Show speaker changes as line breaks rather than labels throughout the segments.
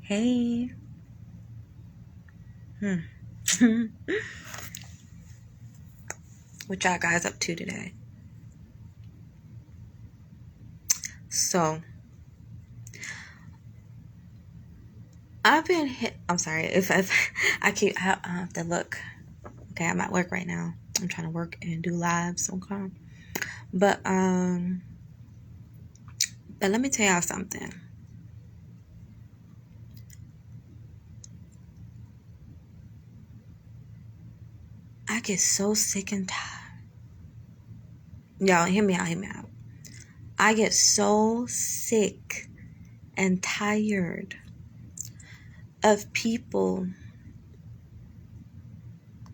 Hey. What y'all guys up to today? So, I've been hit. I'm sorry if I have to look. Okay, I'm at work right now. I'm trying to work and do lives. Okay, but let me tell y'all something. I get so sick and tired. Y'all, hear me out. I get so sick and tired of people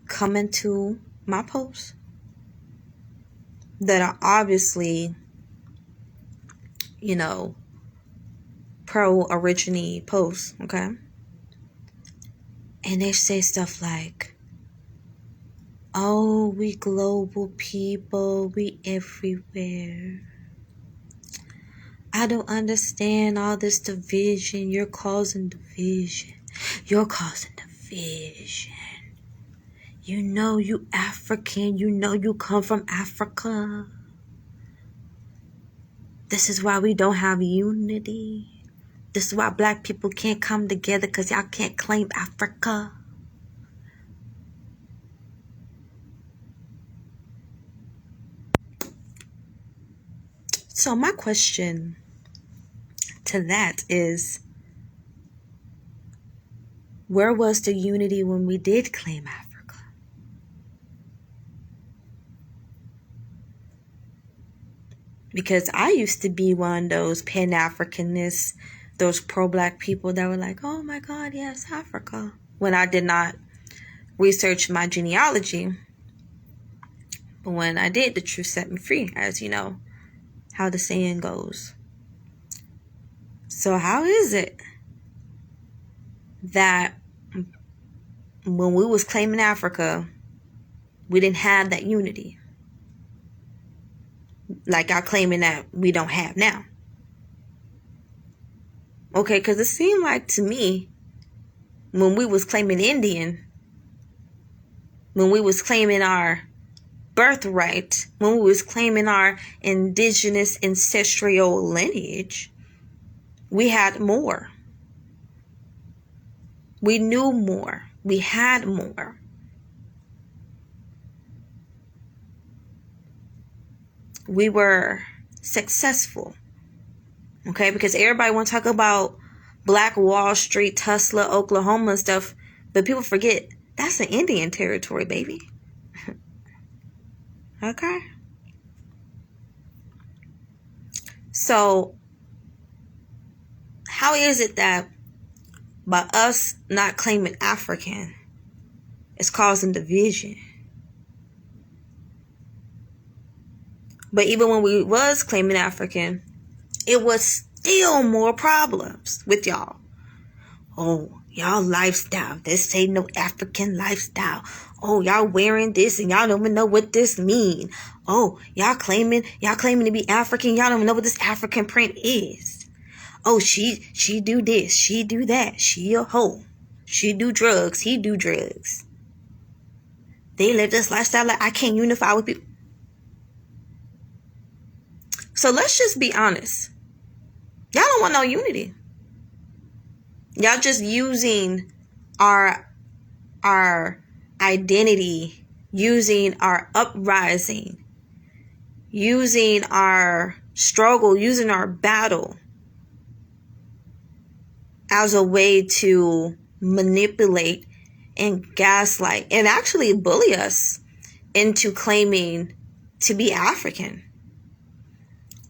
coming to my posts that are obviously, pro-origine posts, okay? And they say stuff like, oh, we global people, we everywhere. I don't understand all this division. You're causing division. You're causing division. You know you African. You know you come from Africa. This is why we don't have unity. This is why black people can't come together because y'all can't claim Africa. So my question to that is, where was the unity when we did claim Africa? Because I used to be one of those Pan-Africanists, those pro-black people that were like, oh my God, yes, Africa. When I did not research my genealogy. But when I did, the truth set me free, as you know how the saying goes. So how is it that when we was claiming Africa, we didn't have that unity? Like y'all claiming that we don't have now. Okay, because it seemed like to me, when we was claiming Indian, when we was claiming our birthright, when we was claiming our indigenous ancestral lineage, we had more. We knew more. We had more. We were successful. Okay, because everybody want to talk about Black Wall Street, Tulsa, Oklahoma and stuff, but people forget that's an Indian territory, baby. Okay. So, how is it that by us not claiming African, it's causing division? But even when we was claiming African, it was still more problems with y'all. Oh, y'all lifestyle. This ain't no African lifestyle. Oh, y'all wearing this and y'all don't even know what this mean. Oh, y'all claiming to be African. Y'all don't even know what this African print is. Oh, she do this. She do that. She a hoe. She do drugs. He do drugs. They live this lifestyle like I can't unify with people. So let's just be honest. Y'all don't want no unity. Y'all just using our identity, using our uprising, using our struggle, using our battle as a way to manipulate and gaslight and actually bully us into claiming to be African.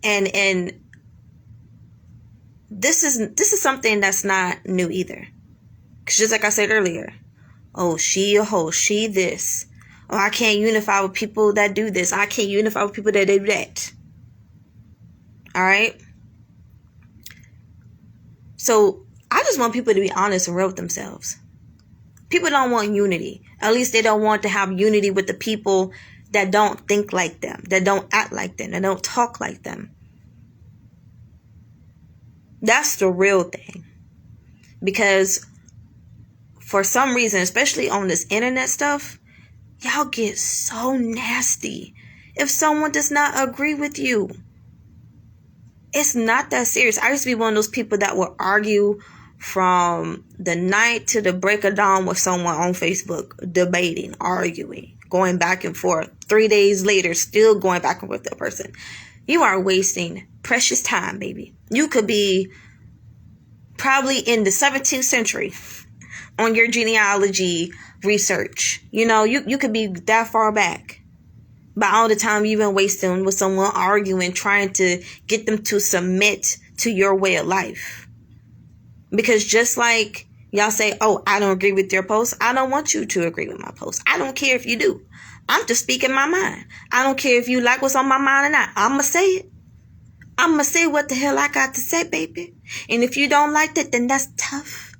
And this is something that's not new either. Because just like I said earlier, oh, she a hoe, she this. Oh, I can't unify with people that do this. I can't unify with people that do that. All right? So I just want people to be honest and real with themselves. People don't want unity. At least they don't want to have unity with the people that don't think like them, that don't act like them, that don't talk like them. That's the real thing. Because for some reason, especially on this internet stuff, y'all get so nasty if someone does not agree with you. It's not that serious. I used to be one of those people that would argue from the night to the break of dawn with someone on Facebook, debating, arguing, going back and forth. 3 days later, still going back and forth with that person. You are wasting precious time, baby. You could be probably in the 17th century on your genealogy research. You know, you could be that far back. By all the time you've been wasting with someone arguing, trying to get them to submit to your way of life. Because just like y'all say, oh, I don't agree with your post, I don't want you to agree with my post. I don't care if you do. I'm just speaking my mind. I don't care if you like what's on my mind or not. I'm going to say it. I'm going to say what the hell I got to say, baby. And if you don't like that, then that's tough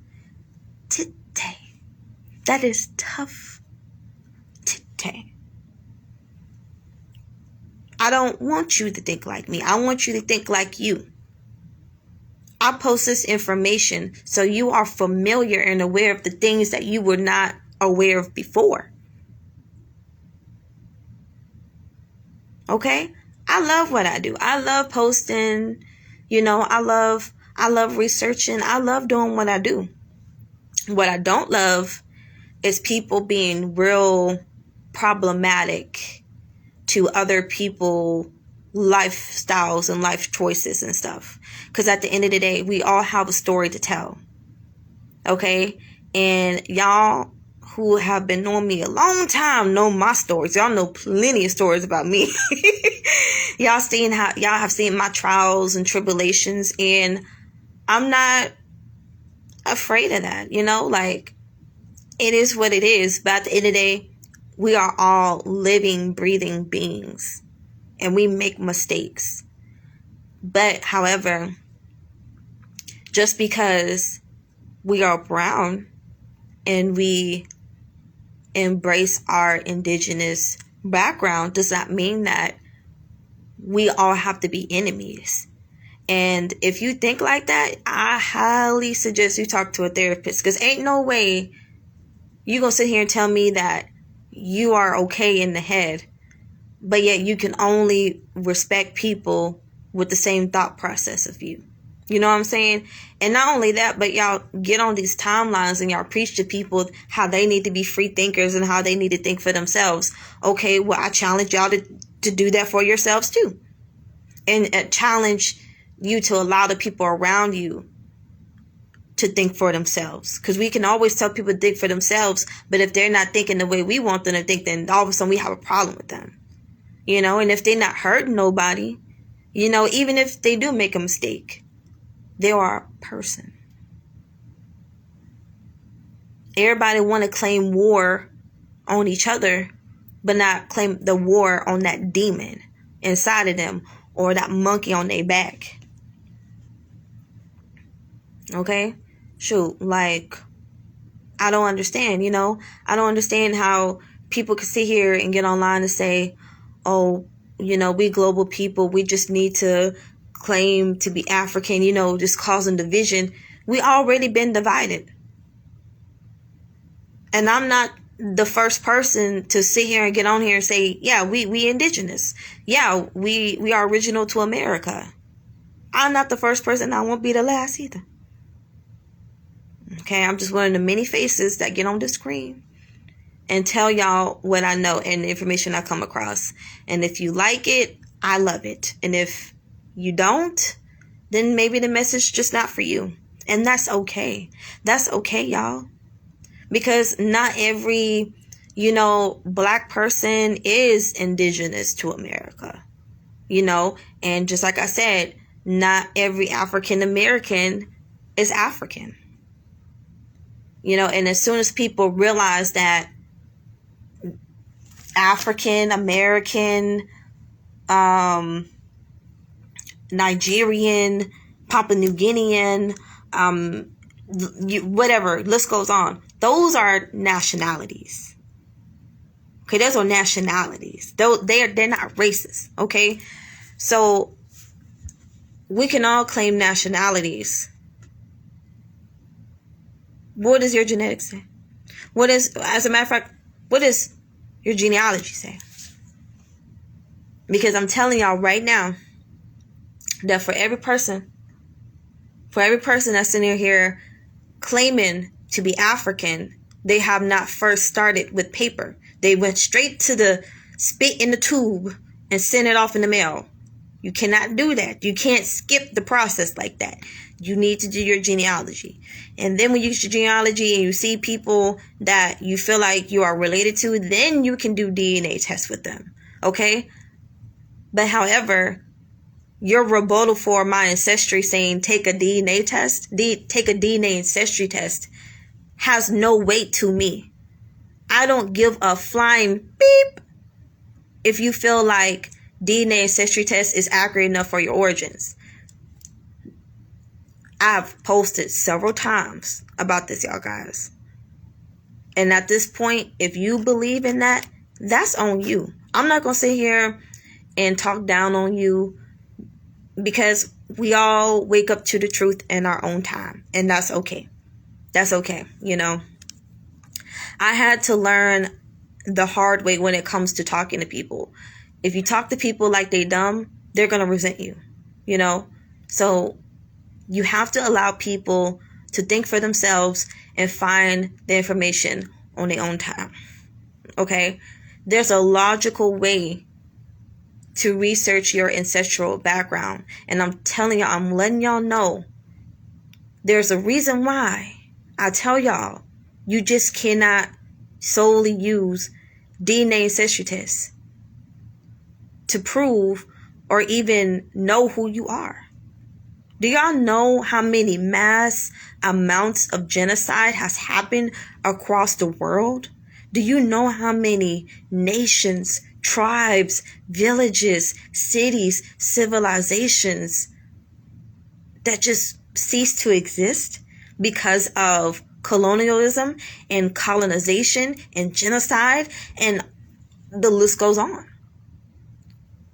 today. That is tough today. I don't want you to think like me. I want you to think like you. I post this information so you are familiar and aware of the things that you were not aware of before. Okay? I love what I do. I love posting. You know, I love researching. I love doing what I do. What I don't love is people being real problematic to other people lifestyles and life choices and stuff. Because at the end of the day, we all have a story to tell. Okay? And y'all who have been knowing me a long time know my stories. Y'all know plenty of stories about me. Y'all have seen my trials and tribulations, and I'm not afraid of that. You know, like, it is what it is. But at the end of the day, we are all living, breathing beings, and we make mistakes. But however, just because we are brown and we embrace our indigenous background does not mean that we all have to be enemies. And if you think like that, I highly suggest you talk to a therapist, because ain't no way you gonna sit here and tell me that you are okay in the head, but yet you can only respect people with the same thought process of you. You know what I'm saying? And not only that, but y'all get on these timelines and y'all preach to people how they need to be free thinkers and how they need to think for themselves. Okay, well, I challenge y'all to do that for yourselves too. And challenge you to allow the people around you to think for themselves. Because we can always tell people to think for themselves, but if they're not thinking the way we want them to think, then all of a sudden we have a problem with them. You know, and if they're not hurting nobody, you know, even if they do make a mistake, they are a person. Everybody want to claim war on each other, but not claim the war on that demon inside of them or that monkey on their back. Okay? Shoot, like, I don't understand, you know? I don't understand how people can sit here and get online and say, oh, you know, we global people, we just need to claim to be African, you know, just causing division. We already been divided. And I'm not the first person to sit here and get on here and say, yeah, we indigenous. Yeah, we are original to America. I'm not the first person. I won't be the last either. Okay, I'm just one of the many faces that get on the screen and tell y'all what I know and the information I come across. And if you like it, I love it. And if you don't, then maybe the message just not for you. And that's okay. That's okay, y'all. Because not every, you know, black person is indigenous to America. You know, and just like I said, not every African American is African. You know, and as soon as people realize that African American, Nigerian, Papua New Guinean, whatever, list goes on. Those are nationalities. Okay, those are nationalities. They're not racist. Okay, so we can all claim nationalities, What does your genetics say? As a matter of fact, what does your genealogy say? Because I'm telling y'all right now that for every person that's sitting here claiming to be African, they have not first started with paper. They went straight to the spit in the tube and sent it off in the mail. You cannot do that. You can't skip the process like that. You need to do your genealogy. And then when you get your genealogy and you see people that you feel like you are related to, then you can do DNA tests with them. Okay? But however, your rebuttal for my ancestry saying take a DNA test, take a DNA ancestry test, has no weight to me. I don't give a flying beep if you feel like DNA ancestry test is accurate enough for your origins. I've posted several times about this, y'all guys. And at this point, if you believe in that, that's on you. I'm not going to sit here and talk down on you, because we all wake up to the truth in our own time. And that's okay. That's okay. You know, I had to learn the hard way when it comes to talking to people. If you talk to people like they dumb, they're going to resent you, you know. So you have to allow people to think for themselves and find the information on their own time. Okay? There's a logical way to research your ancestral background. And I'm telling y'all, I'm letting y'all know, there's a reason why I tell y'all, you just cannot solely use DNA ancestry tests to prove or even know who you are. Do y'all know how many mass amounts of genocide has happened across the world? Do you know how many nations, tribes, villages, cities, civilizations that just ceased to exist because of colonialism and colonization and genocide, and the list goes on?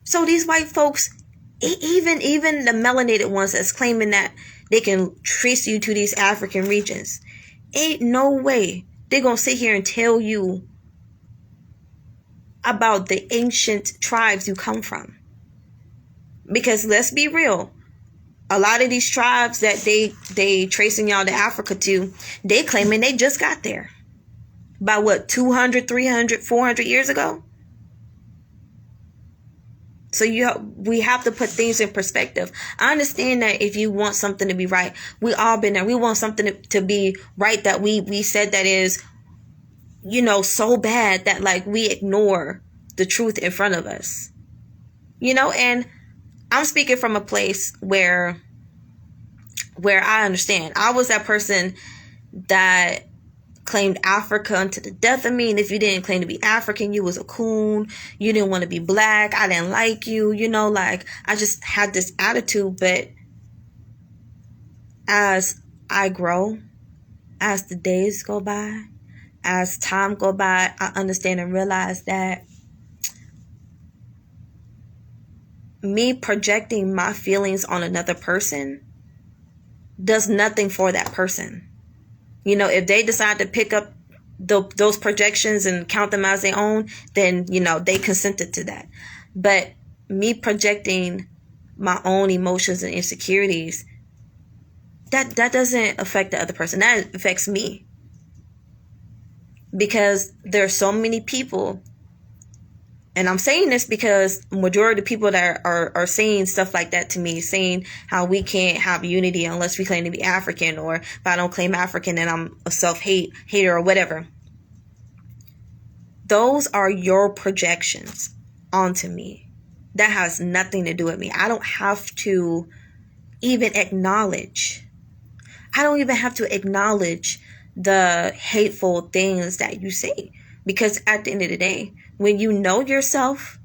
So these white folks, even the melanated ones that's claiming that they can trace you to these African regions, ain't no way they're gonna sit here and tell you about the ancient tribes you come from. Because let's be real, a lot of these tribes that they tracing y'all to Africa to, they claiming they just got there by what, 200, 300, 400 years ago? So we have to put things in perspective. I understand that if you want something to be right, we all been there. We want something to be right that we said that is, you know, so bad that like we ignore the truth in front of us. You know, and I'm speaking from a place where I understand. I was that person that claimed Africa unto the death of me. And if you didn't claim to be African, you was a coon. You didn't want to be black. I didn't like you. You know, like I just had this attitude. But as I grow, as the days go by, as time go by, I understand and realize that me projecting my feelings on another person does nothing for that person. You know, if they decide to pick up those projections and count them as their own, then, you know, they consented to that. But me projecting my own emotions and insecurities, that doesn't affect the other person. That affects me. Because there are so many people, and I'm saying this because majority of the people that are saying stuff like that to me, saying how we can't have unity unless we claim to be African, or if I don't claim African, then I'm a self-hater or whatever. Those are your projections onto me. That has nothing to do with me. I don't have to even acknowledge. I don't even have to acknowledge the hateful things that you say. Because at the end of the day, when you know yourself,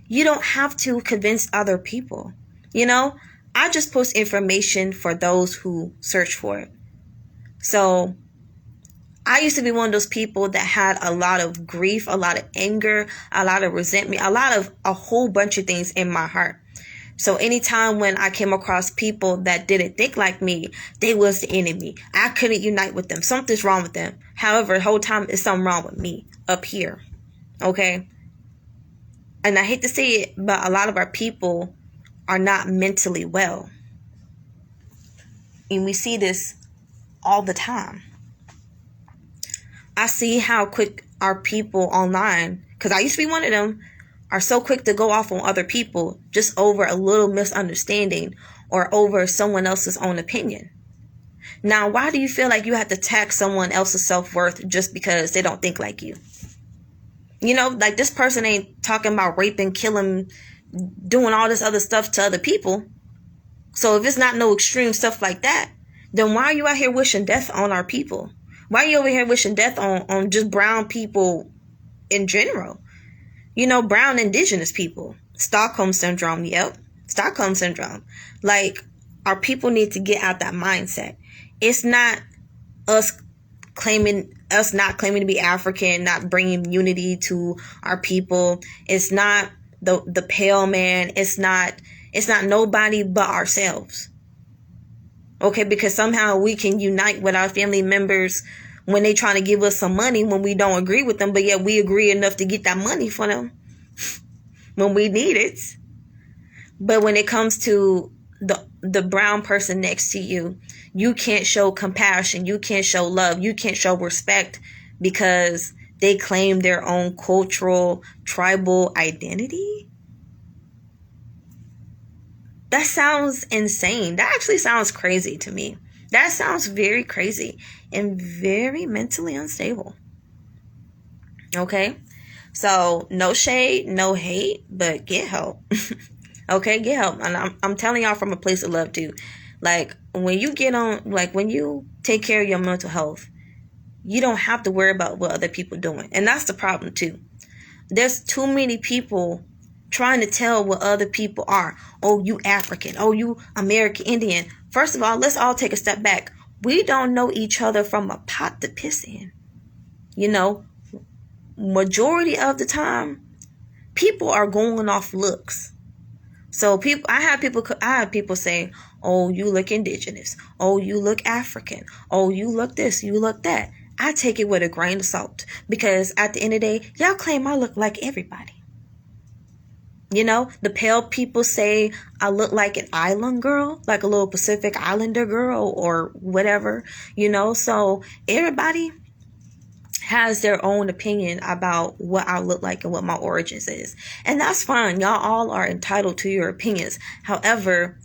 you don't have to convince other people. You know, I just post information for those who search for it. So I used to be one of those people that had a lot of grief, a lot of anger, a lot of resentment, a whole bunch of things in my heart. So anytime when I came across people that didn't think like me, they was the enemy. I couldn't unite with them. Something's wrong with them. However, the whole time it's something wrong with me up here. Okay? And I hate to say it, but a lot of our people are not mentally well. And we see this all the time. I see how quick our people online, because I used to be one of them, are so quick to go off on other people just over a little misunderstanding or over someone else's own opinion. Now, why do you feel like you have to attack someone else's self-worth just because they don't think like you? You know, like this person ain't talking about raping, killing, doing all this other stuff to other people. So if it's not no extreme stuff like that, then why are you out here wishing death on our people? Why are you over here wishing death on just brown people in general? You know, brown indigenous people. Stockholm Syndrome. Yep. Stockholm Syndrome. Like, our people need to get out that mindset. It's not us not claiming to be African, not bringing unity to our people. It's not the pale man. It's not nobody but ourselves. Okay, because somehow we can unite with our family members when they trying to give us some money when we don't agree with them, but yet we agree enough to get that money for them when we need it. But when it comes to the brown person next to you, you can't show compassion, you can't show love, you can't show respect because they claim their own cultural, tribal identity. That sounds insane. That actually sounds crazy to me. That sounds very crazy and very mentally unstable. Okay? So, no shade, no hate, but get help. Okay? Get help. And I'm telling y'all from a place of love too. Like, when you when you take care of your mental health, you don't have to worry about what other people are doing. And that's the problem too. There's too many people trying to tell what other people are. Oh, you African. Oh, you American Indian. First of all, let's all take a step back. We don't know each other from a pot to piss in. You know, majority of the time, people are going off looks. So I have people say, oh, you look indigenous. Oh, you look African. Oh, you look this, you look that. I take it with a grain of salt because at the end of the day, y'all claim I look like everybody. You know, the pale people say I look like an island girl, like a little Pacific Islander girl or whatever, you know. So everybody has their own opinion about what I look like and what my origins is. And that's fine. Y'all all are entitled to your opinions. However,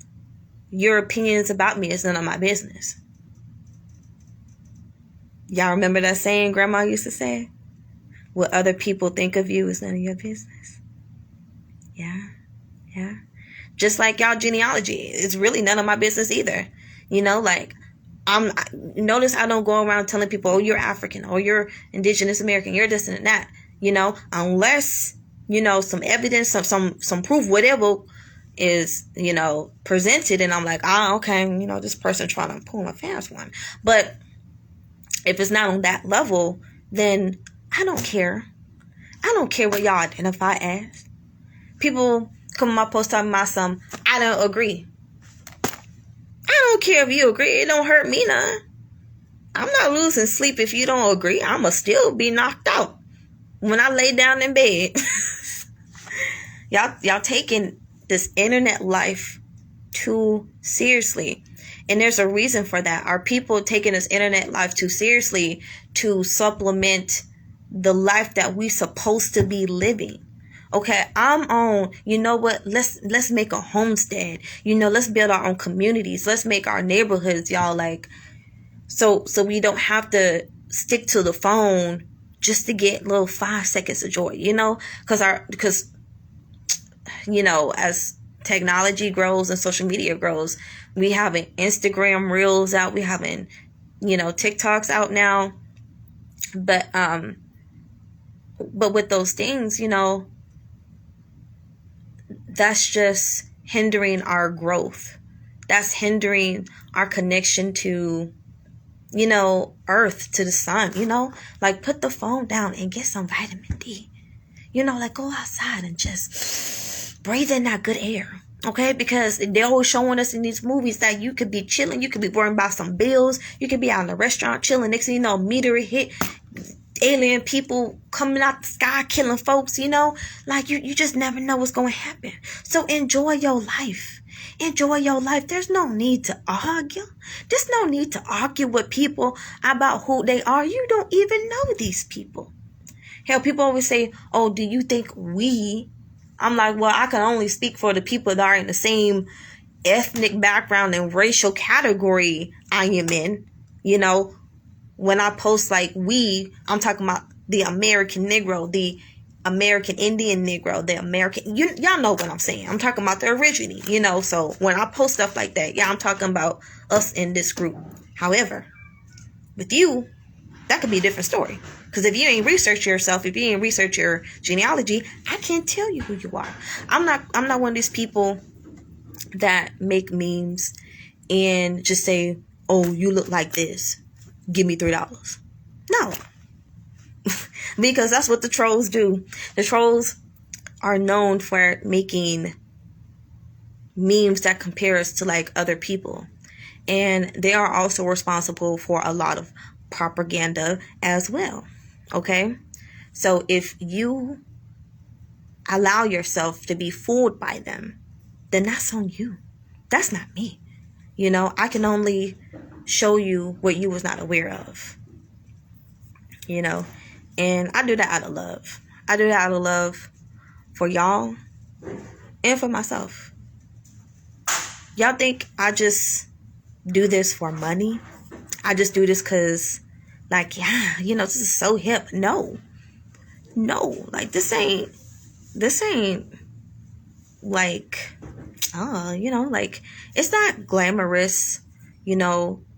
your opinions about me is none of my business. Y'all remember that saying Grandma used to say? What other people think of you is none of your business. Yeah. Just like y'all genealogy, it's really none of my business either. You know, like notice I don't go around telling people, oh, you're African, or you're indigenous American, you're this and that. You know, unless some evidence, some proof, whatever is presented, and I'm like, okay, this person trying to pull a fast one. But if it's not on that level, then I don't care. I don't care what y'all identify as. People come on my post talking about some, I don't agree. I don't care if you agree. It don't hurt me none. I'm not losing sleep if you don't agree. I'ma still be knocked out when I lay down in bed. Y'all taking this internet life too seriously. And there's a reason for that. Our people taking this internet life too seriously to supplement the life that we supposed to be living. Okay, I'm on, let's make a homestead. Let's build our own communities. Let's make our neighborhoods, y'all, like, so we don't have to stick to the phone just to get little 5 seconds of joy, because as technology grows and social media grows, we having Instagram reels out, we having, TikToks out now. But with those things, that's just hindering our growth. That's hindering our connection to, earth, to the sun, like put the phone down and get some vitamin D, like go outside and just breathe in that good air. Okay, because they're always showing us in these movies that you could be chilling, you could be worrying about some bills, you could be out in a restaurant chilling, next thing you know, meteor hit, alien people coming out the sky killing folks, like you just never know what's going to happen. So enjoy your life. Enjoy your life. There's no need to argue. There's no need to argue with people about who they are. You don't even know these people. Hell, people always say, oh, do you think we? I'm like, well, I can only speak for the people that are in the same ethnic background and racial category I am in. When I post like we, I'm talking about the American Negro, the American Indian Negro, the American, y'all know what I'm saying. I'm talking about the original, so when I post stuff like that, yeah, I'm talking about us in this group. However, with you, that could be a different story. Because if you ain't research yourself, if you ain't research your genealogy, I can't tell you who you are. I'm not one of these people that make memes and just say, oh, you look like this, give me $3. No. Because that's what the trolls do. The trolls are known for making memes that compare us to like other people. And they are also responsible for a lot of propaganda as well. Okay? So if you allow yourself to be fooled by them, then that's on you. That's not me. I can only show you what you was not aware of. And I do that out of love. I do that out of love for y'all and for myself. Y'all think I just do this for money? I just do this because, like, yeah, this is so hip. No, like this ain't like, like it's not glamorous,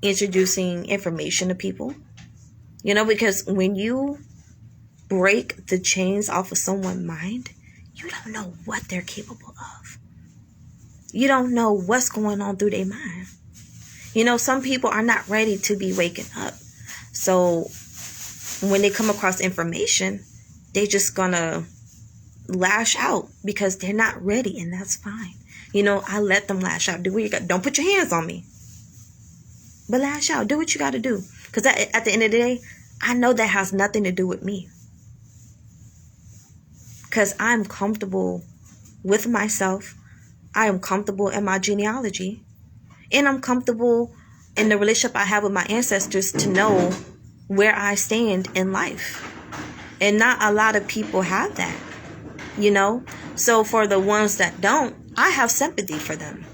introducing information to people, because when you break the chains off of someone's mind, you don't know what they're capable of. You don't know what's going on through their mind. Some people are not ready to be waking up. So when they come across information, they just gonna lash out because they're not ready, and that's fine. I let them lash out. Do what you got. Don't put your hands on me, but lash out. Do what you got to do. Because at the end of the day, I know that has nothing to do with me. Because I'm comfortable with myself. I am comfortable in my genealogy. And I'm comfortable in the relationship I have with my ancestors to know where I stand in life. And not a lot of people have that, So for the ones that don't, I have sympathy for them.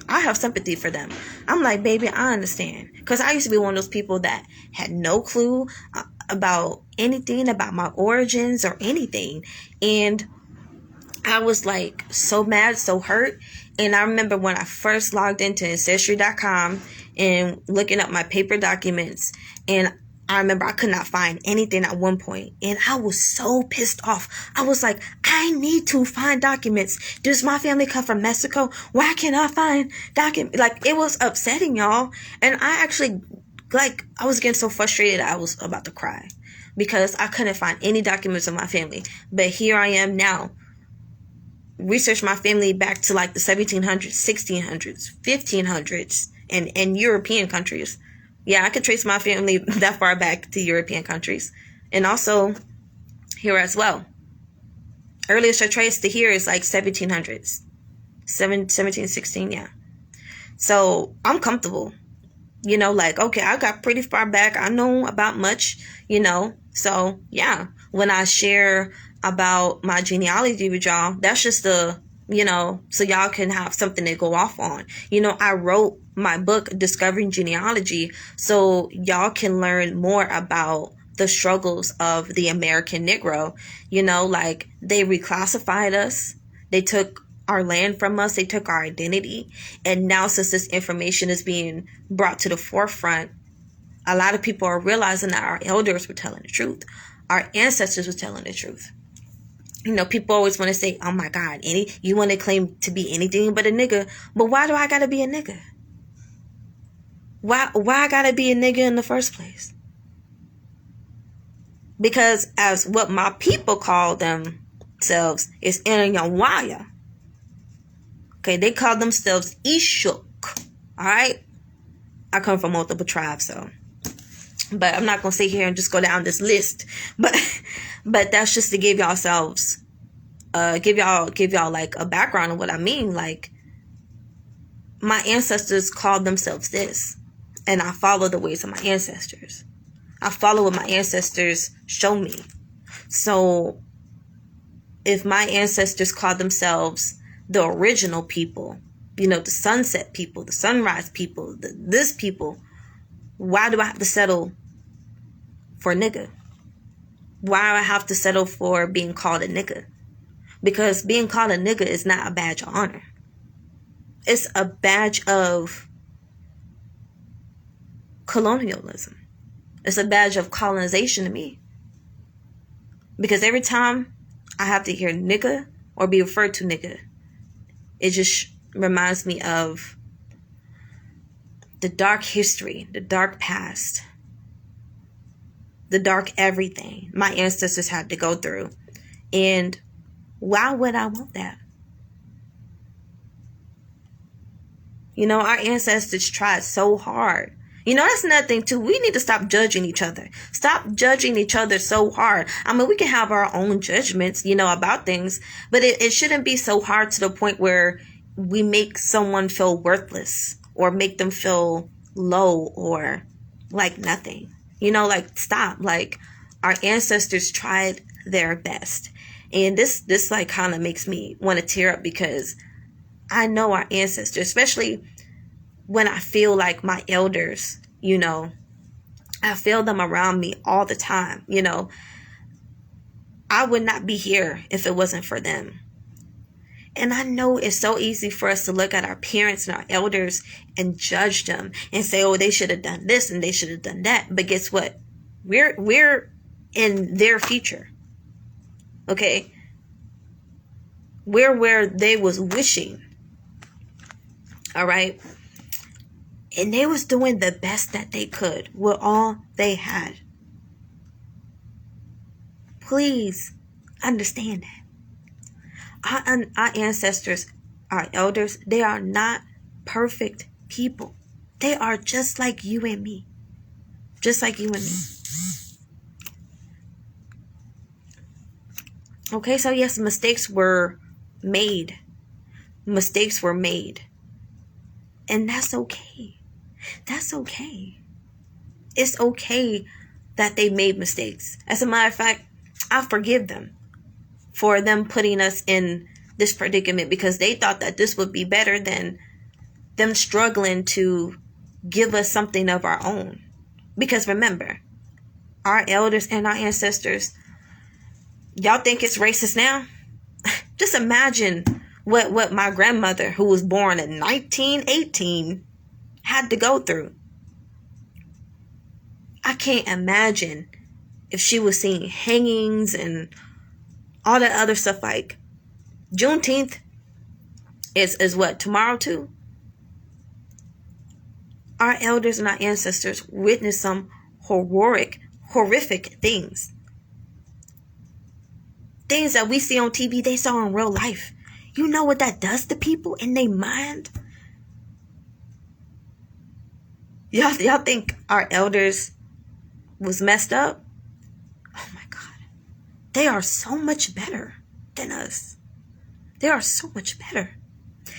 I'm like, baby, I understand. Because I used to be one of those people that had no clue about anything, about my origins or anything. And I was like so mad, so hurt. And I remember when I first logged into Ancestry.com and looking up my paper documents, and I remember I could not find anything at one point, and I was so pissed off. I was like, I need to find documents. Does my family come from Mexico? Why can't I find documents? Like, it was upsetting, y'all. And I actually, I was getting so frustrated I was about to cry because I couldn't find any documents of my family. But here I am now. Research my family back to like the 1700s, 1600s, 1500s, and European countries. Yeah, I could trace my family that far back to European countries. And also here as well. Earliest I traced to here is like 1700s. 1716, yeah. So I'm comfortable. Okay, I got pretty far back. I know about much, So, yeah, when I share about my genealogy with y'all, that's just so y'all can have something to go off on. I wrote my book, Discovering Genealogy, so y'all can learn more about the struggles of the American Negro. They reclassified us. They took our land from us. They took our identity. And now, since this information is being brought to the forefront, a lot of people are realizing that our elders were telling the truth. Our ancestors were telling the truth. People always want to say, oh my God, you want to claim to be anything but a nigga. But why do I got to be a nigga? Why I got to be a nigga in the first place? Because as what my people call themselves is Inyawaya. Okay, they call themselves Ishuk. All right, I come from multiple tribes, so, but I'm not gonna sit here and just go down this list. But that's just to give yourselves, give y'all like a background of what I mean. Like, my ancestors called themselves this, and I follow the ways of my ancestors. I follow what my ancestors show me. So if my ancestors called themselves the original people, you know, the sunset people, the sunrise people, this people, why do I have to settle for nigga? Why do I have to settle for being called a nigga? Because being called a nigga is not a badge of honor. It's a badge of colonialism. It's a badge of colonization to me. Because every time I have to hear nigga or be referred to nigga, it just reminds me of the dark history, the dark past, the dark everything my ancestors had to go through. And why would I want that? You know, our ancestors tried so hard. You know, that's another thing too. We need to stop judging each other. Stop judging each other so hard. I mean, we can have our own judgments, you know, about things, but it shouldn't be so hard to the point where we make someone feel worthless or make them feel low or like nothing. You know, like, stop. Like, our ancestors tried their best. And this like kind of makes me want to tear up, because I know our ancestors, especially when I feel like my elders, you know, I feel them around me all the time. You know, I would not be here if it wasn't for them. And I know it's so easy for us to look at our parents and our elders and judge them and say, oh, they should have done this and they should have done that. But guess what? We're in their future. Okay? We're where they was wishing. All right? And they was doing the best that they could with all they had. Please understand that. Our ancestors, our elders, they are not perfect people. They are just like you and me. Just like you and me. Okay, so yes, mistakes were made. Mistakes were made. And that's okay. That's okay. It's okay that they made mistakes. As a matter of fact, I forgive them for them putting us in this predicament, because they thought that this would be better than them struggling to give us something of our own. Because remember, our elders and our ancestors, y'all think it's racist now? Just imagine what my grandmother, who was born in 1918, had to go through. I can't imagine if she was seeing hangings and all that other stuff. Like, Juneteenth is what, tomorrow too? Our elders and our ancestors witnessed some horrific things. Things that we see on TV, they saw in real life. You know what that does to people in their mind? Y'all think our elders was messed up? Oh my God. They are so much better than us. They are so much better.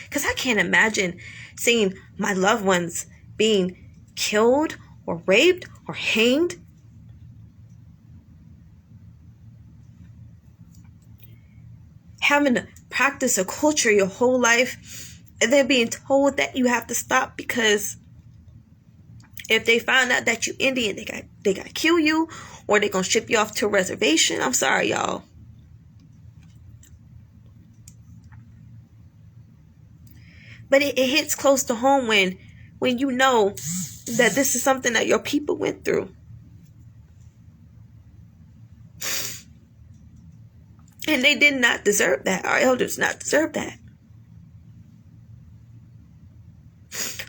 Because I can't imagine seeing my loved ones being killed or raped or hanged. Having to practice a culture your whole life, and then being told that you have to stop because if they find out that you Indian, they gotta kill you, or they gonna ship you off to a reservation. I'm sorry, y'all. But it hits close to home when you know that this is something that your people went through. And they did not deserve that. Our elders not deserve that.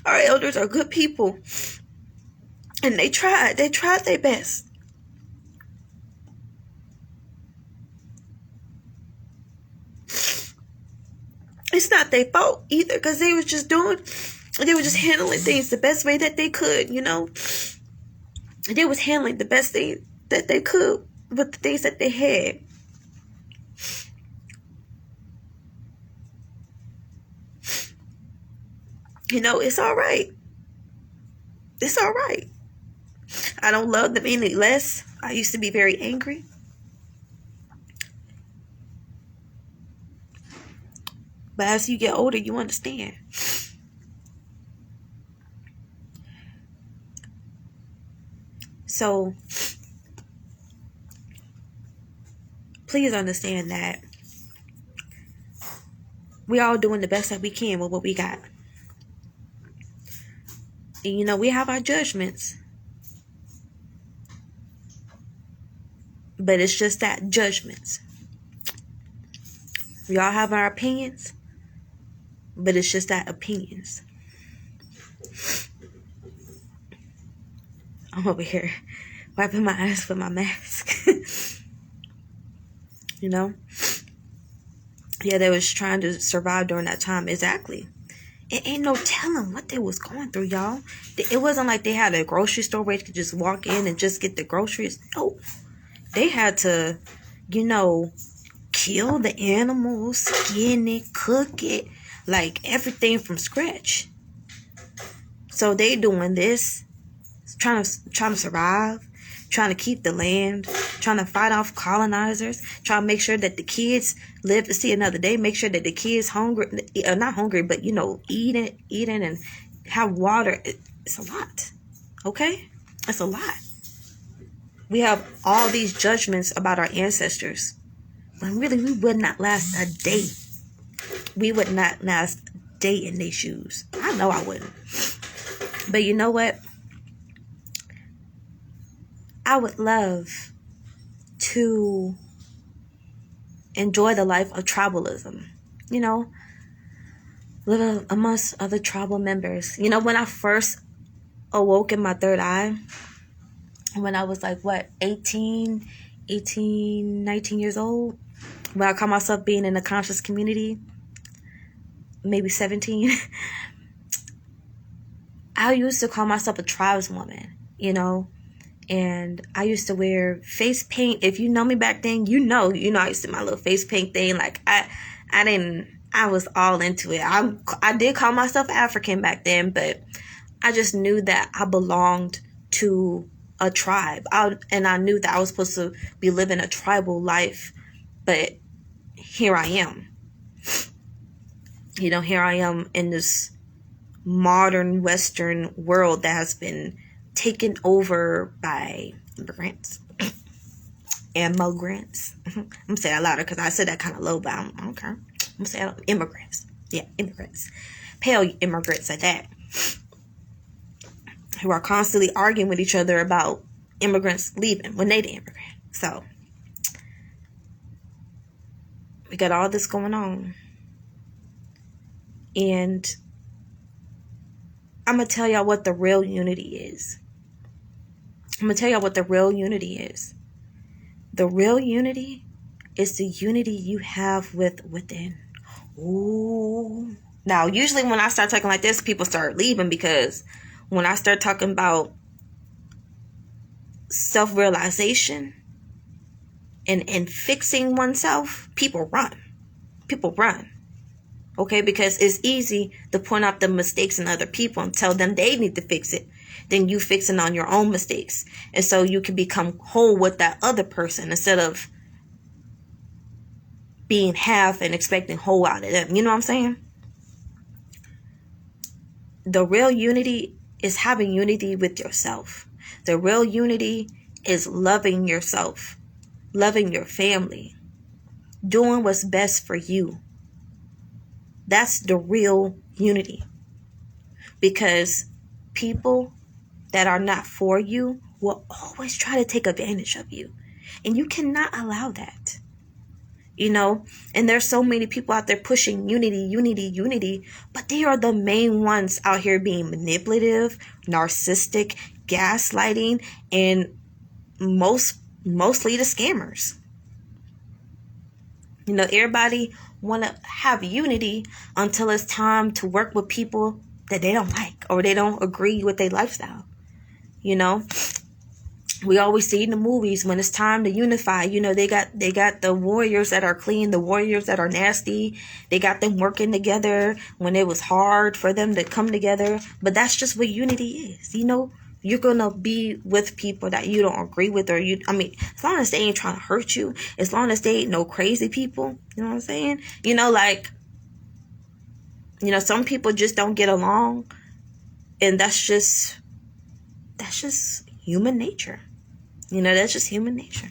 Our elders are good people. And they tried their best. it's not their fault either, because they were just handling things the best way that they could, They was handling the best thing that they could with the things that they had. It's all right. It's all right. I don't love them any less. I used to be very angry. But as you get older, you understand. So, please understand that we all doing the best that we can with what we got. And we have our judgments. But it's just that, judgments. We all have our opinions. But it's just that, opinions. I'm over here wiping my eyes with my mask. Yeah, they was trying to survive during that time. Exactly. It ain't no telling what they was going through, y'all. It wasn't like they had a grocery store where you could just walk in and just get the groceries. No. They had to, kill the animals, skin it, cook it, like everything from scratch. So they doing this, trying to survive, trying to keep the land, trying to fight off colonizers, trying to make sure that the kids live to see another day, make sure that the kids not hungry, but eating and have water. It's a lot. Okay? It's a lot. We have all these judgments about our ancestors, when really we would not last a day. We would not last a day in their shoes. I know I wouldn't. But you know what? I would love to enjoy the life of tribalism. Live amongst other tribal members. When I first awoke in my third eye, when I was like, 19 years old, when I call myself being in a conscious community, maybe 17, I used to call myself a tribeswoman, and I used to wear face paint. If you know me back then, I used to do my little face paint thing. Like I was all into it. I did call myself African back then, but I just knew that I belonged to a tribe. And I knew that I was supposed to be living a tribal life, but here I am. Here I am in this modern Western world that has been taken over by immigrants. I'm going to say that louder because I said that kind of low, but I don't care. I'm going to say immigrants. Yeah, immigrants. Pale immigrants at that. Who are constantly arguing with each other about immigrants leaving when they the immigrant. So, we got all this going on. And I'm going to tell y'all what the real unity is. The real unity is the unity you have within. Ooh. Now, usually when I start talking like this, people start leaving, because when I start talking about self-realization and fixing oneself, people run. Okay, because it's easy to point out the mistakes in other people and tell them they need to fix it. Then you fixing on your own mistakes. And so you can become whole with that other person instead of being half and expecting whole out of them. You know what I'm saying? The real unity is having unity with yourself. The real unity is loving yourself, loving your family, doing what's best for you. That's the real unity. Because people that are not for you will always try to take advantage of you. And you cannot allow that. And there's so many people out there pushing unity, but they are the main ones out here being manipulative, narcissistic, gaslighting, and mostly the scammers. You know, everybody want to have unity until it's time to work with people that they don't like or they don't agree with their lifestyle. You know, we always see in the movies when it's time to unify, you know, they got the warriors that are clean, the warriors that are nasty. They got them working together when it was hard for them to come together. But that's just what unity is. You know, you're going to be with people that you don't agree with, or as long as they ain't trying to hurt you, as long as they ain't no crazy people, you know what I'm saying? You know, like, you know, some people just don't get along, and that's just human nature. You know, that's just human nature.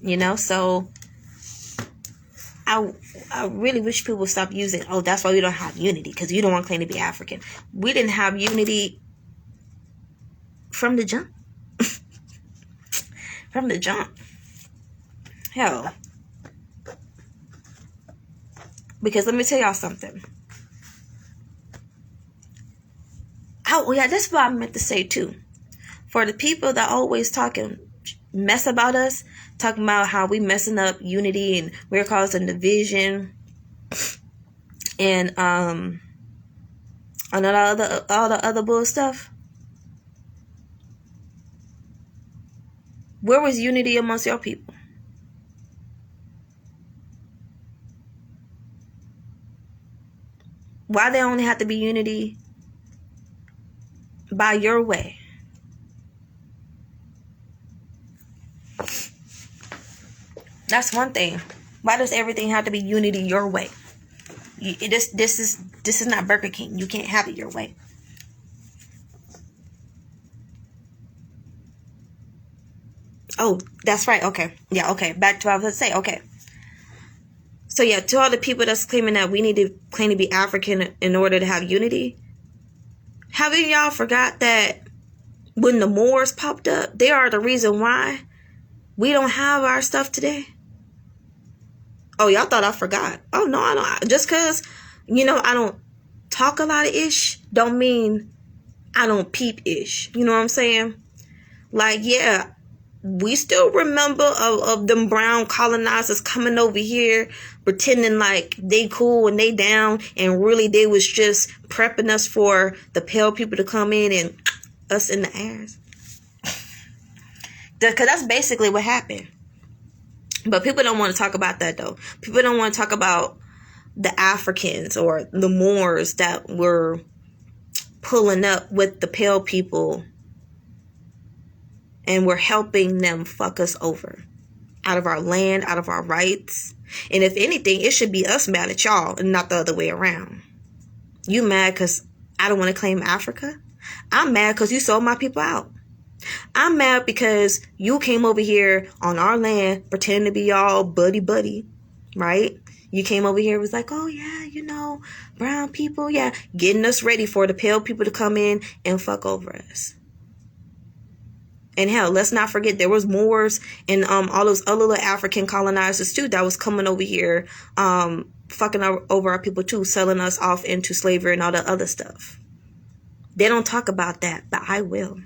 You know, so I really wish people would stop using, oh, that's why we don't have unity, because you don't want to claim to be African. We didn't have unity from the jump. From the jump. Hell. Because let me tell y'all something. Oh, yeah, that's what I meant to say too. For the people that always talking mess about us, talking about how we messing up unity and we're causing division and all the other bull stuff. Where was unity amongst your people? Why they only have to be unity by your way? That's one thing. Why does everything have to be unity your way? This is not Burger King. You can't have it your way. Oh, that's right. Okay. Yeah, okay. Back to what I was going to say. Okay. So yeah, to all the people that's claiming that we need to claim to be African in order to have unity, haven't y'all forgot that when the Moors popped up, they are the reason why we don't have our stuff today? Oh, y'all thought I forgot. Oh, no, I don't. Just because, you know, I don't talk a lot of ish, don't mean I don't peep ish. You know what I'm saying? Like, yeah, we still remember of them brown colonizers coming over here pretending like they cool and they down, and really they was just prepping us for the pale people to come in and us in the ass. Because that's basically what happened. But people don't want to talk about that, though. People don't want to talk about the Africans or the Moors that were pulling up with the pale people and were helping them fuck us over out of our land, out of our rights. And if anything, it should be us mad at y'all and not the other way around. You mad because I don't want to claim Africa? I'm mad because you sold my people out. I'm mad because you came over here on our land pretending to be all buddy, right? You came over here, was like, oh yeah, you know, brown people, yeah, getting us ready for the pale people to come in and fuck over us. And hell, let's not forget there was Moors and all those other little African colonizers too that was coming over here, fucking over our people too, selling us off into slavery and all the other stuff. They don't talk about that, but I will.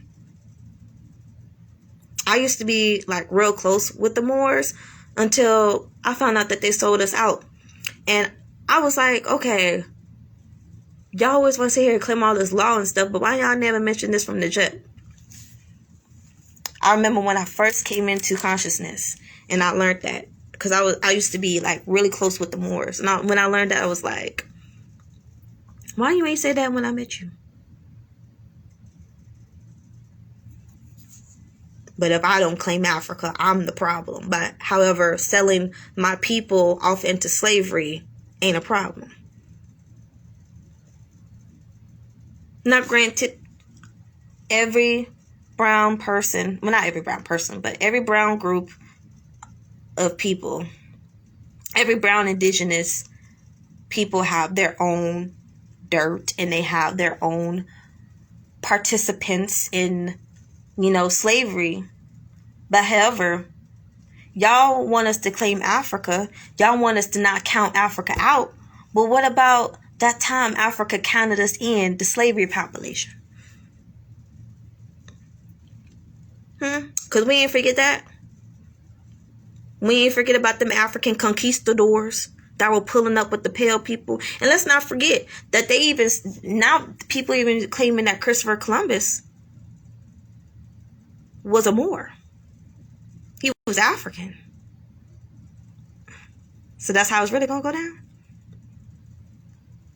I used to be like real close with the Moors until I found out that they sold us out. And I was like, okay, y'all always want to sit here and claim all this law and stuff, but why y'all never mention this from the jet? I remember when I first came into consciousness and I learned that, because I used to be like really close with the Moors. And when I learned that, I was like, why you ain't say that when I met you? But if I don't claim Africa, I'm the problem. But however, selling my people off into slavery ain't a problem. Now, granted, every brown person, well, not every brown person, but every brown group of people, every brown indigenous people have their own dirt and they have their own participants in, you know, slavery. But however, y'all want us to claim Africa. Y'all want us to not count Africa out. But what about that time Africa counted us in the slavery population? Because we ain't forget that. We ain't forget about them African conquistadors that were pulling up with the pale people. And let's not forget that they even, now people even claiming that Christopher Columbus was a Moor. He was African. So that's how it's really going to go down.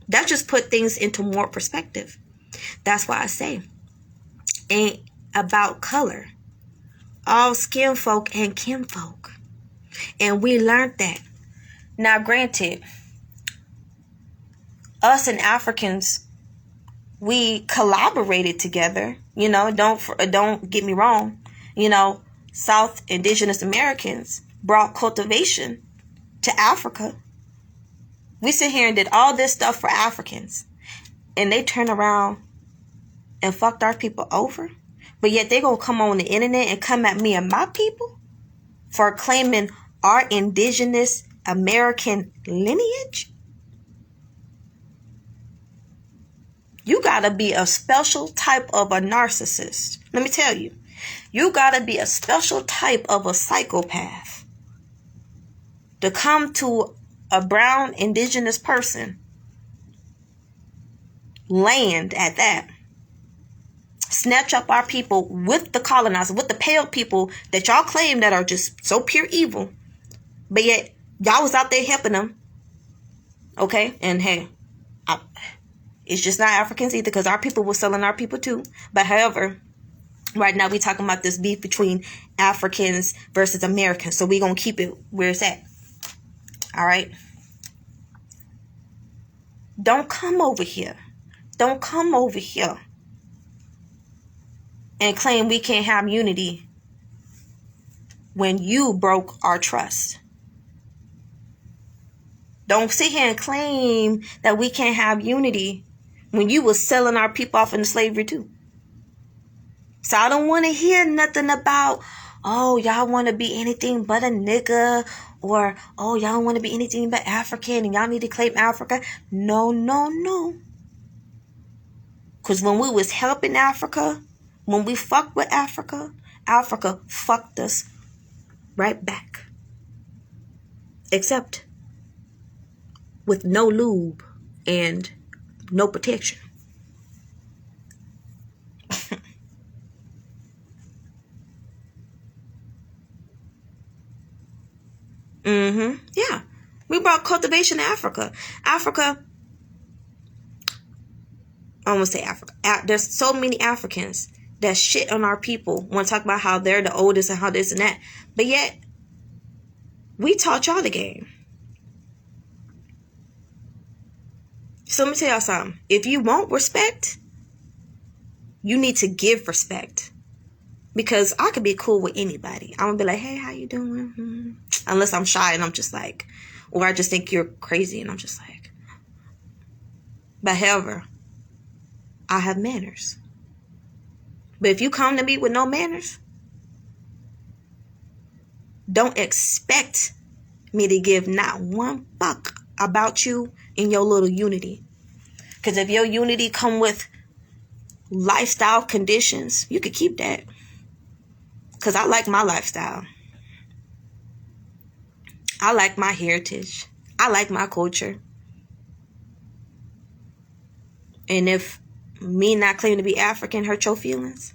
That just put things into more perspective. That's why I say, ain't about color. All skin folk and kinfolk. And we learned that. Now, granted, us and Africans, we collaborated together. You know, don't get me wrong. You know, South Indigenous Americans brought cultivation to Africa. We sit here and did all this stuff for Africans, and they turn around and fucked our people over. But yet they gonna come on the internet and come at me and my people for claiming our indigenous American lineage. You gotta be a special type of a narcissist. Let me tell you, you gotta be a special type of a psychopath to come to a brown indigenous person land at that, snatch up our people with the colonizers, with the pale people that y'all claim that are just so pure evil, but yet y'all was out there helping them. Okay, and hey, it's just not Africans either, because our people were selling our people too. But however, right now we talking about this beef between Africans versus Americans, so we gonna keep it where it's at. All right. Don't come over here. Don't come over here and claim we can't have unity when you broke our trust. Don't sit here and claim that we can't have unity when you was selling our people off into slavery too. So I don't want to hear nothing about, oh, y'all want to be anything but a nigga, or, oh, y'all don't want to be anything but African and y'all need to claim Africa. No, no, no. Because when we was helping Africa, when we fucked with Africa, Africa fucked us right back. Except with no lube and no protection. Yeah. We brought cultivation to Africa. Africa, I almost say Africa. There's so many Africans that shit on our people. Want to talk about how they're the oldest and how this and that. But yet, we taught y'all the game. So let me tell y'all something. If you want respect, you need to give respect. Because I could be cool with anybody. I'm going to be like, hey, how you doing? Unless I'm shy and I'm just like, or I just think you're crazy and I'm just like. But however, I have manners. But if you come to me with no manners, don't expect me to give not one fuck about you in your little unity. Because if your unity come with lifestyle conditions, you could keep that. Because I like my lifestyle. I like my heritage. I like my culture. And if me not claiming to be African hurt your feelings,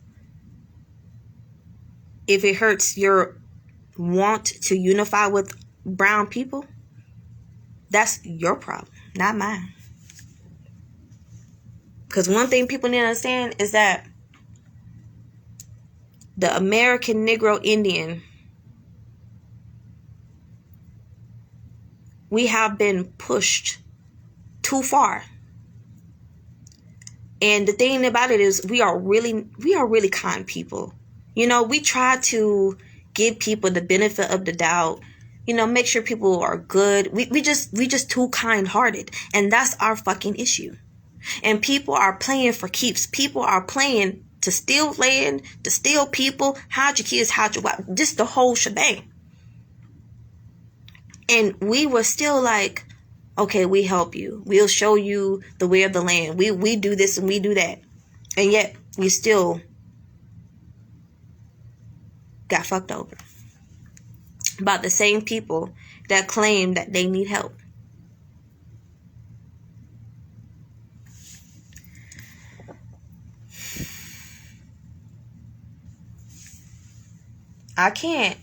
if it hurts your want to unify with brown people, that's your problem, not mine. Because one thing people need to understand is that the American Negro Indian, we have been pushed too far. And the thing about it is we are really kind people. You know, we try to give people the benefit of the doubt, you know, make sure people are good. We just too kind-hearted. And that's our fucking issue. And people are playing for keeps. People are playing to steal land, to steal people, hide your kids, hide your wife, just the whole shebang. And we were still like, okay, we help you. We'll show you the way of the land. We do this and we do that. And yet we still got fucked over. about the same people that claim that they need help. I can't.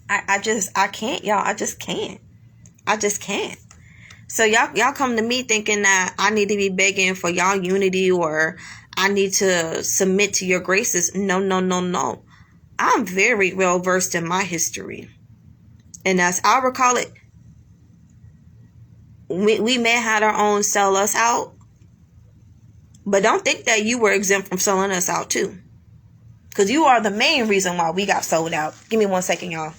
I can't, y'all. I just can't. I just can't. So y'all come to me thinking that I need to be begging for y'all unity or I need to submit to your graces. No, no, no, no. I'm very well versed in my history. And as I recall it, we may have our own sell us out. But don't think that you were exempt from selling us out too. Because you are the main reason why we got sold out. Give me 1 second, y'all.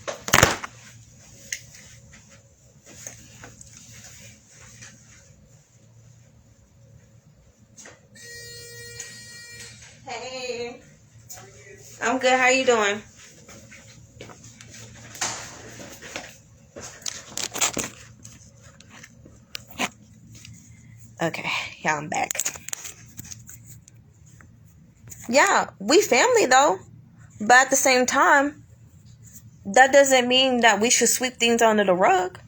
Hey. I'm good. How you doing? Okay. Yeah, I'm back. Yeah, we family though. But at the same time, that doesn't mean that we should sweep things under the rug.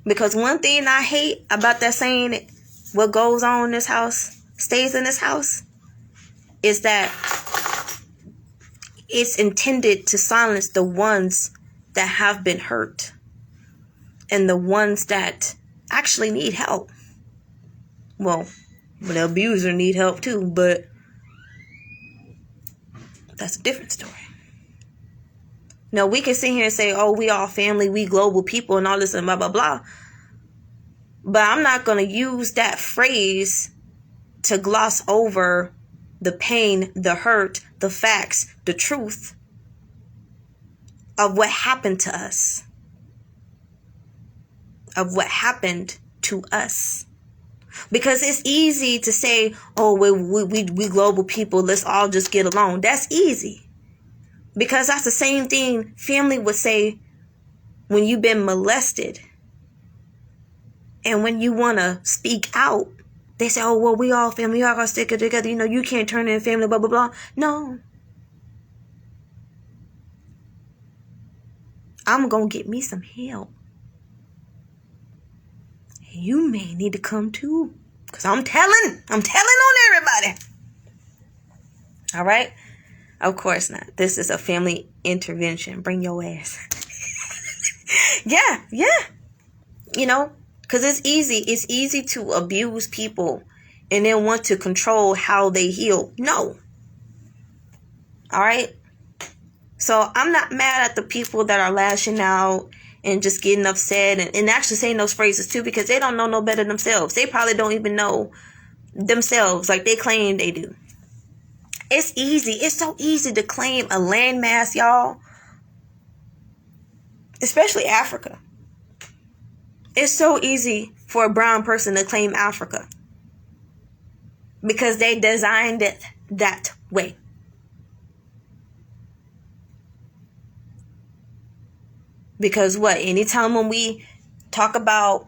Because one thing I hate about that saying, what goes on in this house stays in this house, is that it's intended to silence the ones that have been hurt and the ones that actually need help. Well, the abuser need help too, but that's a different story. No, we can sit here and say, oh, we all family, we global people and all this and blah, blah, blah. But I'm not going to use that phrase to gloss over the pain, the hurt, the facts, the truth of what happened to us. Of what happened to us. Because it's easy to say, oh, we global people, let's all just get along. That's easy. Because that's the same thing family would say when you've been molested. And when you want to speak out, they say, oh, well, we all family, we all got to stick it together. You know, you can't turn in family, blah, blah, blah. No. I'm going to get me some help. You may need to come too. Because I'm telling on everybody. All right? Of course not. This is a family intervention. Bring your ass. Yeah. You know, because it's easy. It's easy to abuse people and then want to control how they heal. No. All right? So I'm not mad at the people that are lashing out and just getting upset and actually saying those phrases too, because they don't know no better themselves. They probably don't even know themselves like they claim they do. It's easy. It's so easy to claim a landmass, y'all. Especially Africa. It's so easy for a brown person to claim Africa. Because they designed it that way. Because what? Anytime when we talk about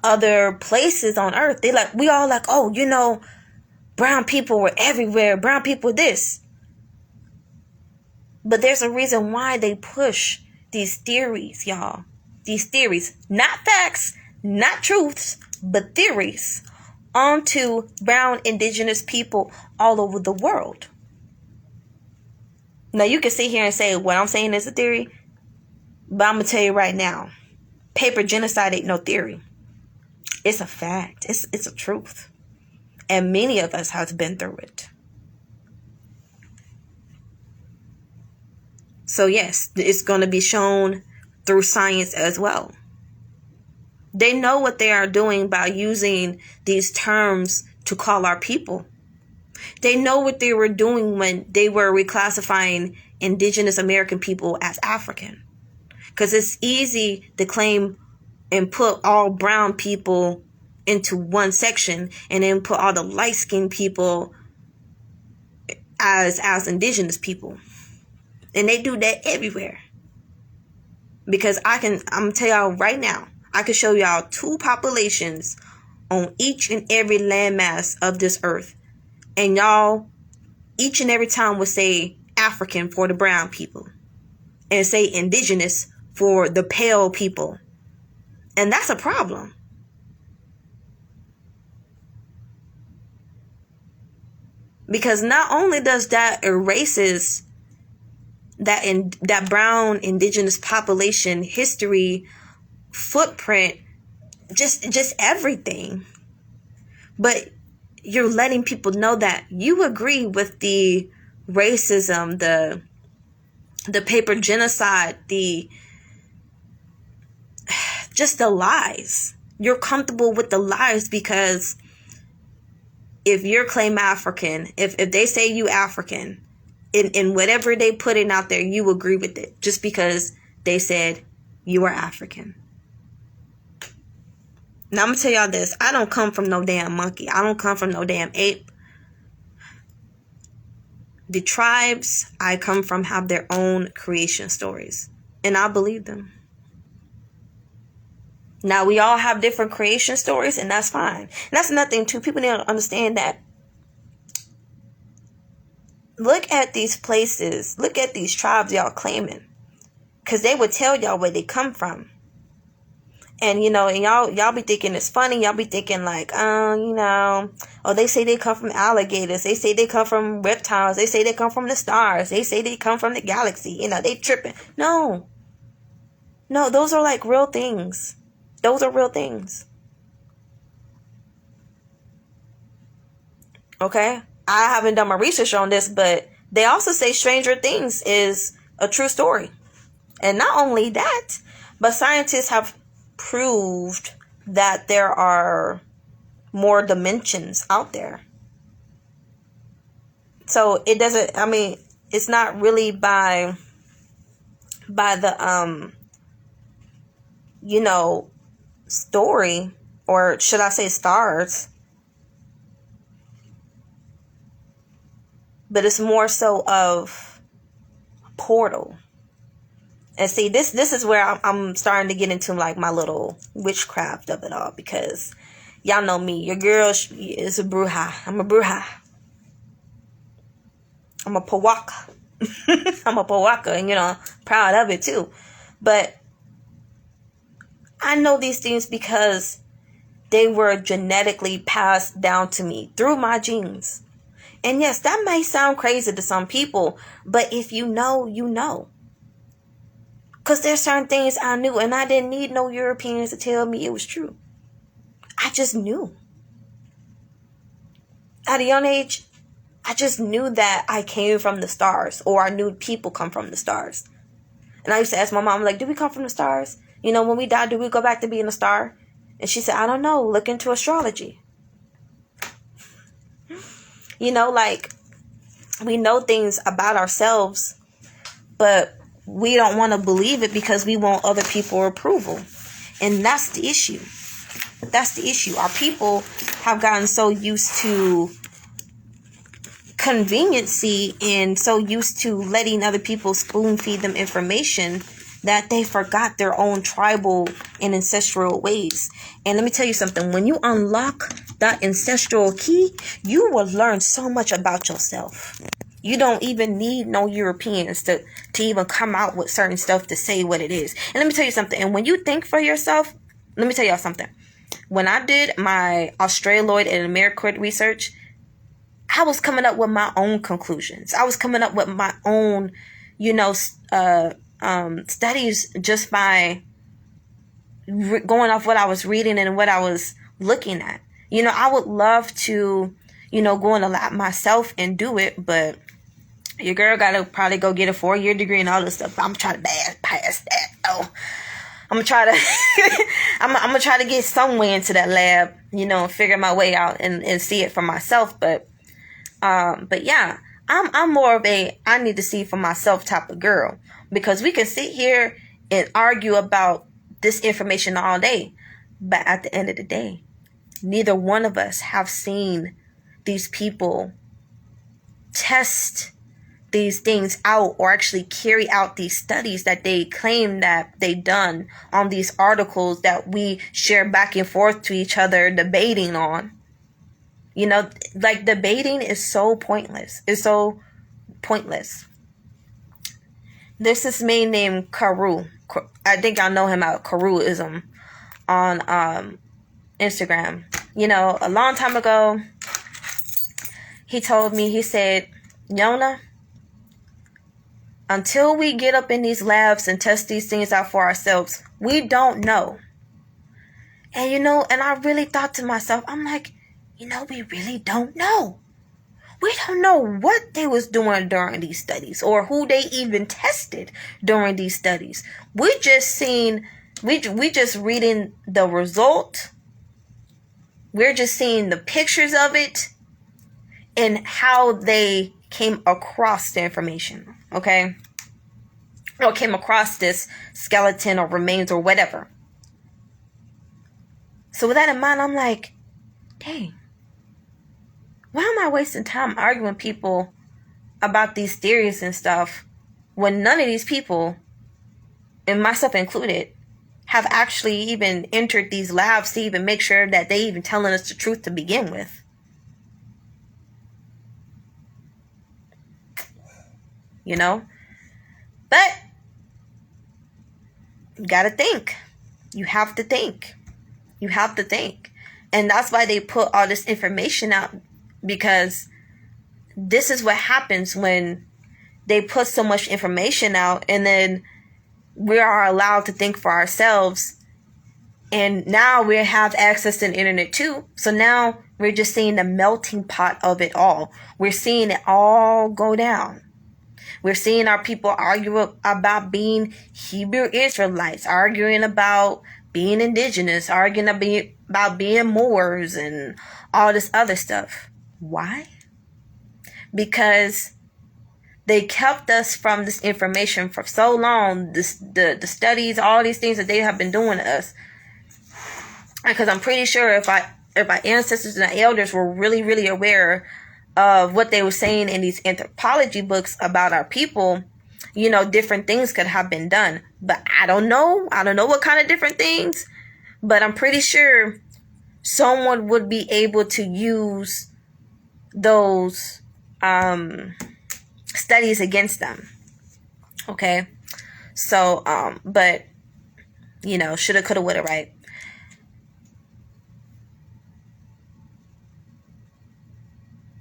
other places on earth, we all like, oh, you know, brown people were everywhere. Brown people this. But there's a reason why they push these theories, y'all. These theories, not facts, not truths, but theories onto brown indigenous people all over the world. Now, you can sit here and say what I'm saying is a theory. But I'm going to tell you right now, paper genocide ain't no theory. It's a fact. It's a truth. And many of us have been through it. So yes, it's going to be shown through science as well. They know what they are doing by using these terms to call our people. They know what they were doing when they were reclassifying indigenous American people as African. Because it's easy to claim and put all brown people into one section and then put all the light-skinned people as indigenous people. And they do that everywhere. Because I'm going to tell y'all right now, I can show y'all two populations on each and every landmass of this earth. And y'all, each and every time would say African for the brown people. and say indigenous for the pale people. And that's a problem. Because not only does that erases that brown indigenous population history footprint, just everything, but you're letting people know that you agree with the racism, the paper genocide, just the lies. You're comfortable with the lies because if you're claim African, if they say you African, in whatever they putting out there, you agree with it just because they said you are African. Now I'm gonna tell y'all this. I don't come from no damn monkey. I don't come from no damn ape. The tribes I come from have their own creation stories, and I believe them. Now, we all have different creation stories, and that's fine. And that's nothing, too. People need to understand that. Look at these places. Look at these tribes y'all claiming. Because they would tell y'all where they come from. And, you know, and y'all be thinking it's funny. Y'all be thinking like, oh, they say they come from alligators. They say they come from reptiles. They say they come from the stars. They say they come from the galaxy. You know, they tripping. No, those are like real things. Those are real things. Okay? I haven't done my research on this, but they also say Stranger Things is a true story. And not only that, but scientists have proved that there are more dimensions out there. So it doesn't, I mean, it's not really by the, story, or should I say stars, but it's more so of a portal. And see, this is where I'm starting to get into like my little witchcraft of it all, because y'all know me, your girl is a bruja. I'm a bruja. I'm a Powaka. I'm a Powaka, and proud of it too. But I know these things because they were genetically passed down to me through my genes. And yes, that may sound crazy to some people, but if you know, you know. Because there's certain things I knew, and I didn't need no Europeans to tell me it was true. I just knew. At a young age, I just knew that I came from the stars, or I knew people come from the stars. And I used to ask my mom, like, do we come from the stars? When we die, do we go back to being a star? And she said, I don't know. Look into astrology. Like, we know things about ourselves, but we don't want to believe it because we want other people's approval. And that's the issue. That's the issue. Our people have gotten so used to conveniency and so used to letting other people spoon feed them information that they forgot their own tribal and ancestral ways. And let me tell you something. When you unlock that ancestral key, you will learn so much about yourself. You don't even need no Europeans to even come out with certain stuff to say what it is. And let me tell you something. And when you think for yourself, let me tell y'all something. When I did my Australoid and Americoid research, I was coming up with my own conclusions. I was coming up with my own, studies just by going off what I was reading and what I was looking at. I would love to, go in the lab myself and do it, but your girl gotta probably go get a 4-year degree and all this stuff. I'm trying to pass that. Oh, I'm gonna try to, I'm gonna try to get some way into that lab, and figure my way out and see it for myself. But yeah, I'm more of a I need to see for myself type of girl, because we can sit here and argue about this information all day, but at the end of the day, neither one of us have seen these people test these things out or actually carry out these studies that they claim that they done on these articles that we share back and forth to each other debating on. Like, debating is so pointless. It's so pointless. There's this man named Karu. I think I know him out Karuism on Instagram. You know, a long time ago, he told me, he said, Yona, until we get up in these labs and test these things out for ourselves, we don't know. And you know, and I really thought to myself, I'm like, you know, we really don't know. We don't know what they was doing during these studies or who they even tested during these studies. We just reading the result. We're just seeing the pictures of it and how they came across the information, okay? Or came across this skeleton or remains or whatever. So with that in mind, I'm like, dang. Why am I wasting time arguing with people about these theories and stuff when none of these people, and myself included, have actually even entered these labs to even make sure that they even telling us the truth to begin with? You know? But you gotta think. You have to think. You have to think. And that's why they put all this information out, because this is what happens when they put so much information out and then we are allowed to think for ourselves. And now we have access to the internet too. So now we're just seeing the melting pot of it all. We're seeing it all go down. We're seeing our people argue about being Hebrew Israelites, arguing about being indigenous, arguing about being Moors and all this other stuff. Why? Because they kept us from this information for so long, the studies, all these things that they have been doing to us. Because I'm pretty sure if our ancestors and our elders were really, really aware of what they were saying in these anthropology books about our people, you know, different things could have been done. But I don't know. I don't know what kind of different things. But I'm pretty sure someone would be able to use those studies against them. Okay? So, but, you know, shoulda, coulda, woulda, right?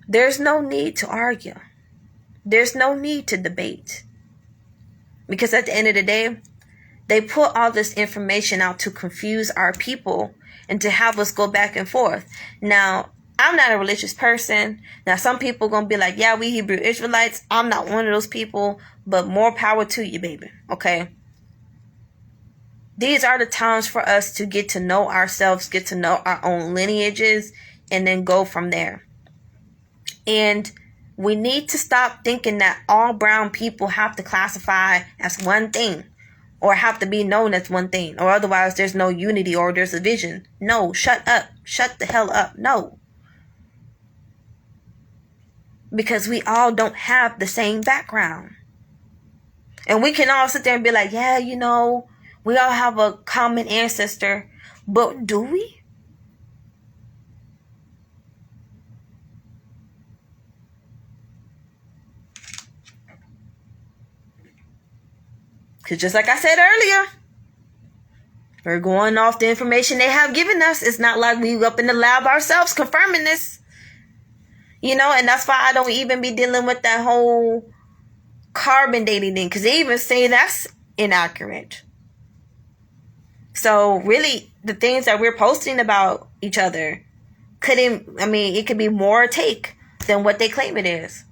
There's no need to argue. There's no need to debate. Because at the end of the day, they put all this information out to confuse our people and to have us go back and forth. Now, I'm not a religious person. Now, some people going to be like, yeah, we Hebrew Israelites. I'm not one of those people, but more power to you, baby. Okay? These are the times for us to get to know ourselves, get to know our own lineages, and then go from there. And we need to stop thinking that all brown people have to classify as one thing or have to be known as one thing, or otherwise there's no unity or there's a division. No, shut up. Shut the hell up. No. Because we all don't have the same background. And we can all sit there and be like, yeah, you know, we all have a common ancestor. But do we? Because just like I said earlier, we're going off the information they have given us. It's not like we up in the lab ourselves confirming this. You know, and that's why I don't even be dealing with that whole carbon dating thing. Because they even say that's inaccurate. So really, the things that we're posting about each other it could be more take than what they claim it is.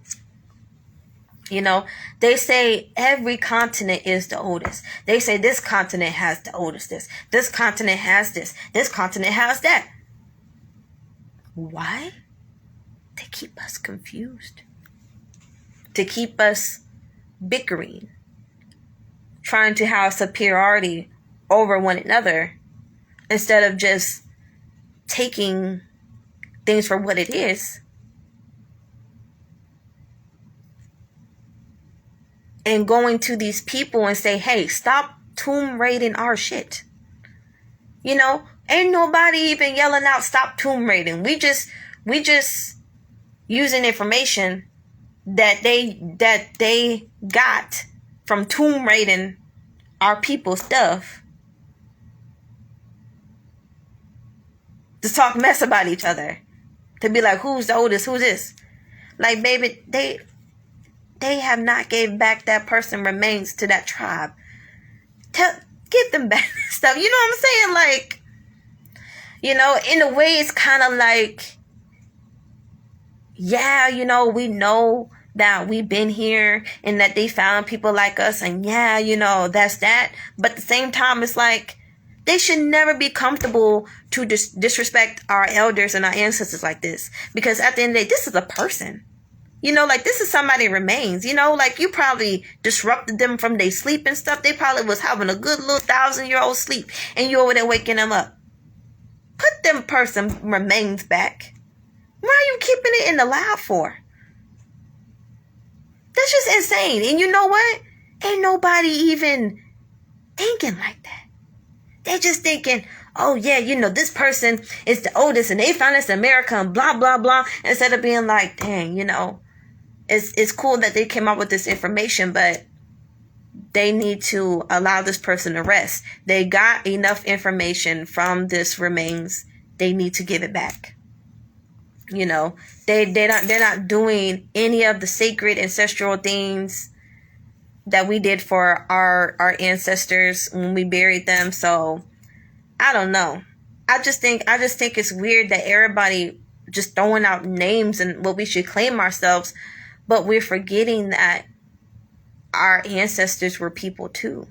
You know, they say every continent is the oldest. They say this continent has the oldest this. This continent has this. This continent has that. Why? To keep us confused. To keep us bickering. Trying to have superiority over one another. Instead of just taking things for what it is. And going to these people and say, hey, stop tomb raiding our shit. You know, ain't nobody even yelling out, stop tomb raiding. We just using information that they got from tomb raiding our people's stuff to talk mess about each other, to be like, who's the oldest, who's this? Like, baby, they have not gave back that person remains to that tribe. Get them back stuff. You know what I'm saying? Like, you know, in a way, it's kind of like, yeah, you know, we know that we've been here and that they found people like us, and yeah, you know, that's that. But at the same time, it's like, they should never be comfortable to disrespect our elders and our ancestors like this. Because at the end of the day, this is a person. You know, like, this is somebody remains. You know, like, you probably disrupted them from their sleep and stuff. They probably was having a good little 1,000-year-old sleep, and you over there waking them up. Put them person remains back. Why are you keeping it in the lab for? That's just insane. And you know what? Ain't nobody even thinking like that. They're just thinking, oh yeah, you know, this person is the oldest and they found this in America and blah, blah, blah. Instead of being like, dang, you know, it's cool that they came up with this information, but they need to allow this person to rest. They got enough information from this remains. They need to give it back. You know, they're not doing any of the sacred ancestral things that we did for our ancestors when we buried them. So I don't know. I just think it's weird that everybody just throwing out names and what we should claim ourselves, but we're forgetting that our ancestors were people too.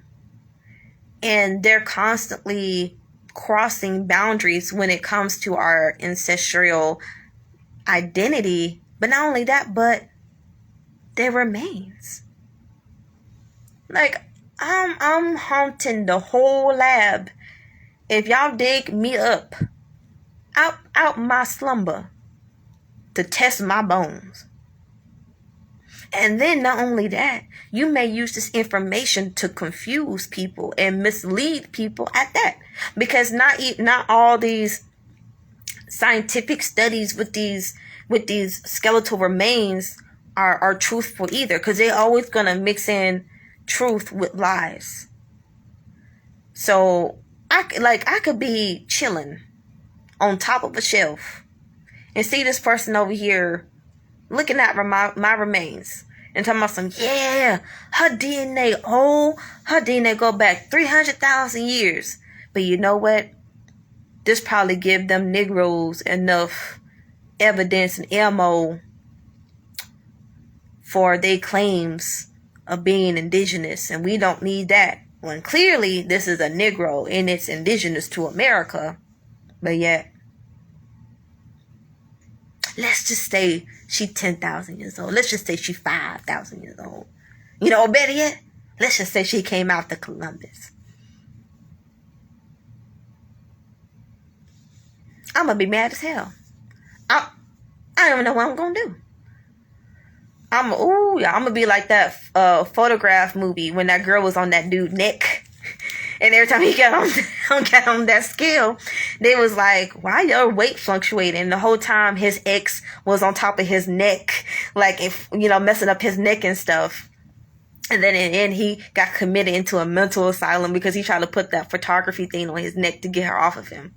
And they're constantly crossing boundaries when it comes to our ancestral identity. But not only that, but their remains. Like, I'm haunting the whole lab. If y'all dig me up out my slumber to test my bones. And then not only that, you may use this information to confuse people and mislead people at that. Because not all these scientific studies with these skeletal remains are truthful either. Because they're always going to mix in truth with lies. So I could be chilling on top of a shelf and see this person over here looking at my remains and talking about some, yeah, her DNA old, her DNA go back 300,000 years. But you know what? This probably give them Negroes enough evidence and ammo for their claims of being indigenous, and we don't need that. When clearly this is a Negro and it's indigenous to America, but yet, let's just say she's 10,000 years old. Let's just say she's 5,000 years old. You know, better yet, let's just say she came after Columbus. I'm gonna be mad as hell. I don't even know what I'm gonna do. I'm gonna be like that Photograph movie when that girl was on that dude's neck, and every time he got on that scale, they was like, "Why your weight fluctuating?" And the whole time his ex was on top of his neck, like, if you know, messing up his neck and stuff. And then in the end, he got committed into a mental asylum because he tried to put that photography thing on his neck to get her off of him.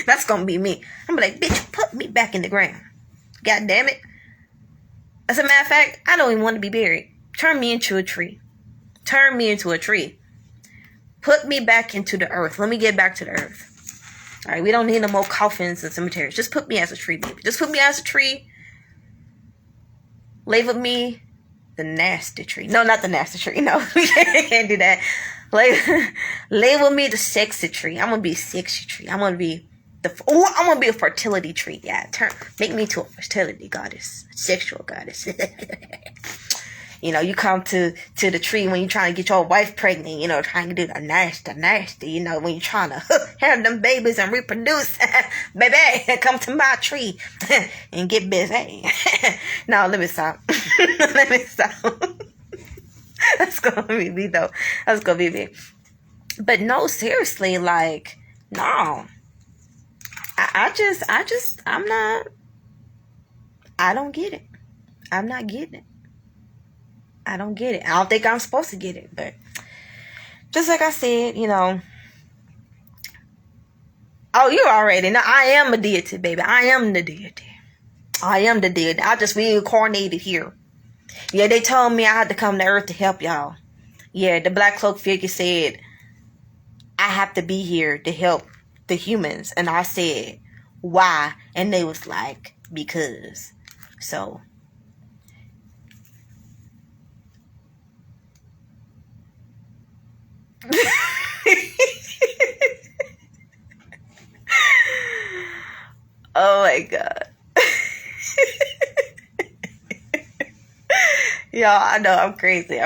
That's gonna be me. I'm like, bitch, put me back in the ground. God damn it. As a matter of fact, I don't even want to be buried. Turn me into a tree. Turn me into a tree. Put me back into the earth. Let me get back to the earth. All right, we don't need no more coffins and cemeteries. Just put me as a tree, baby. Just put me as a tree. Label me the nasty tree. No, not the nasty tree. No, we can't do that. Label me the sexy tree. I'm gonna be a sexy tree. I'm gonna be a fertility tree. Yeah, make me to a fertility goddess, sexual goddess. You know, you come to the tree when you're trying to get your wife pregnant. You know, trying to do the nasty. You know, when you're trying to have them babies and reproduce. Baby, come to my tree and get busy. No, let me stop. Let me stop. That's gonna be me though. That's gonna be me. But no, seriously, like, no. I don't get it. I'm not getting it. I don't get it. I don't think I'm supposed to get it. But just like I said, you know. Oh, you already know. I am a deity, baby. I am the deity. I am the deity. I just reincarnated here. Yeah, they told me I had to come to Earth to help y'all. Yeah, the black cloak figure said I have to be here to help the humans. And I said, why? And they was like, because. So. Oh my God. Y'all, I know I'm crazy,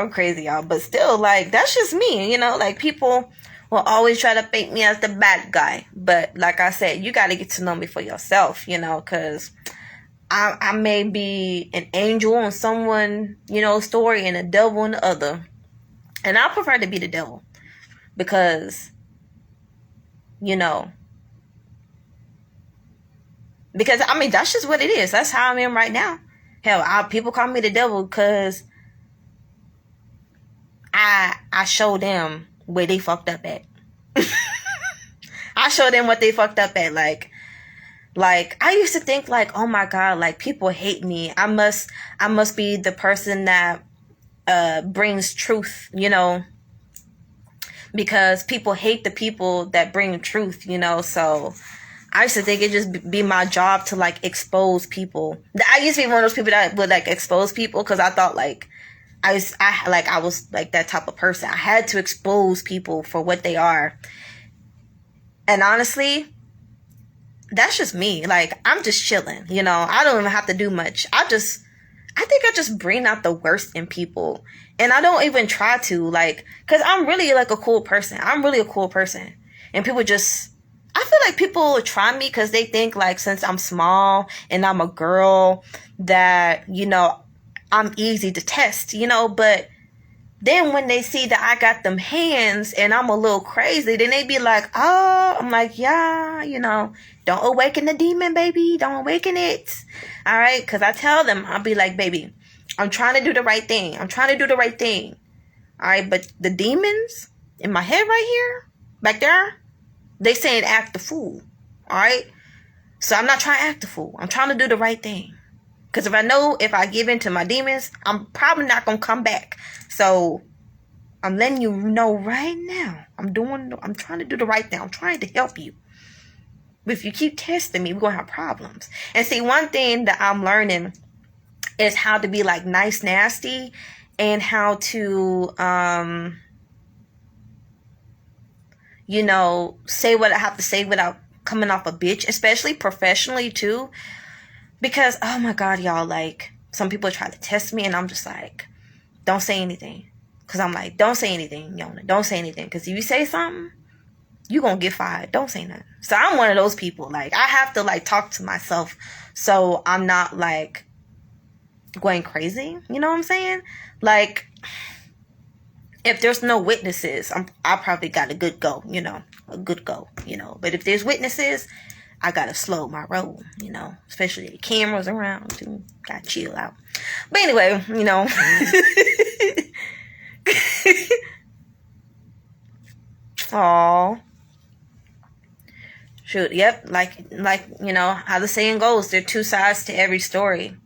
y'all. But still, like, that's just me, you know? Like, people will always try to paint me as the bad guy. But like I said, you got to get to know me for yourself, you know? Because I may be an angel on someone, you know, story and a devil on the other. And I prefer to be the devil. Because, you know... Because, I mean, that's just what it is. That's how I am right now. Hell, people call me the devil because I show them where they fucked up at. I show them what they fucked up at. Like, I used to think, like, oh my God, like, people hate me. I must be the person that brings truth, you know. Because people hate the people that bring truth, you know, so... I used to think it just be my job to, like, expose people. I used to be one of those people that would, like, expose people because I thought, like, I was, like, that type of person. I had to expose people for what they are. And honestly, that's just me. Like, I'm just chilling, you know. I don't even have to do much. I think I just bring out the worst in people. And I don't even try to, like, because I'm really, like, a cool person. I'm really a cool person. And people just... I feel like people try me because they think, like, since I'm small and I'm a girl that, you know, I'm easy to test, you know. But then when they see that I got them hands and I'm a little crazy, then they be like, oh, I'm like, yeah, you know, don't awaken the demon, baby. Don't awaken it. All right. Because I tell them, I'll be like, baby, I'm trying to do the right thing. I'm trying to do the right thing. All right. But the demons in my head right here, back there, they saying act the fool. Alright? So I'm not trying to act the fool. I'm trying to do the right thing. Because if I know if I give in to my demons, I'm probably not going to come back. So I'm letting you know right now. I'm trying to do the right thing. I'm trying to help you. But if you keep testing me, we're going to have problems. And see, one thing that I'm learning is how to be, like, nice, nasty. And how to, you know, say what I have to say without coming off a bitch, especially professionally too. Because, oh my God, y'all, like, some people try to test me and I'm just like, don't say anything. Because I'm like, don't say anything, Yona. Don't say anything. Because if you say something, you going to get fired. Don't say nothing. So I'm one of those people. Like, I have to, like, talk to myself so I'm not, like, going crazy. You know what I'm saying? Like... If there's no witnesses, I probably got a good go, you know. But if there's witnesses, I gotta slow my roll, you know. Especially the cameras around, too. Gotta chill out. But anyway, you know. Aww. Shoot, yep. Like, you know, how the saying goes, there are two sides to every story.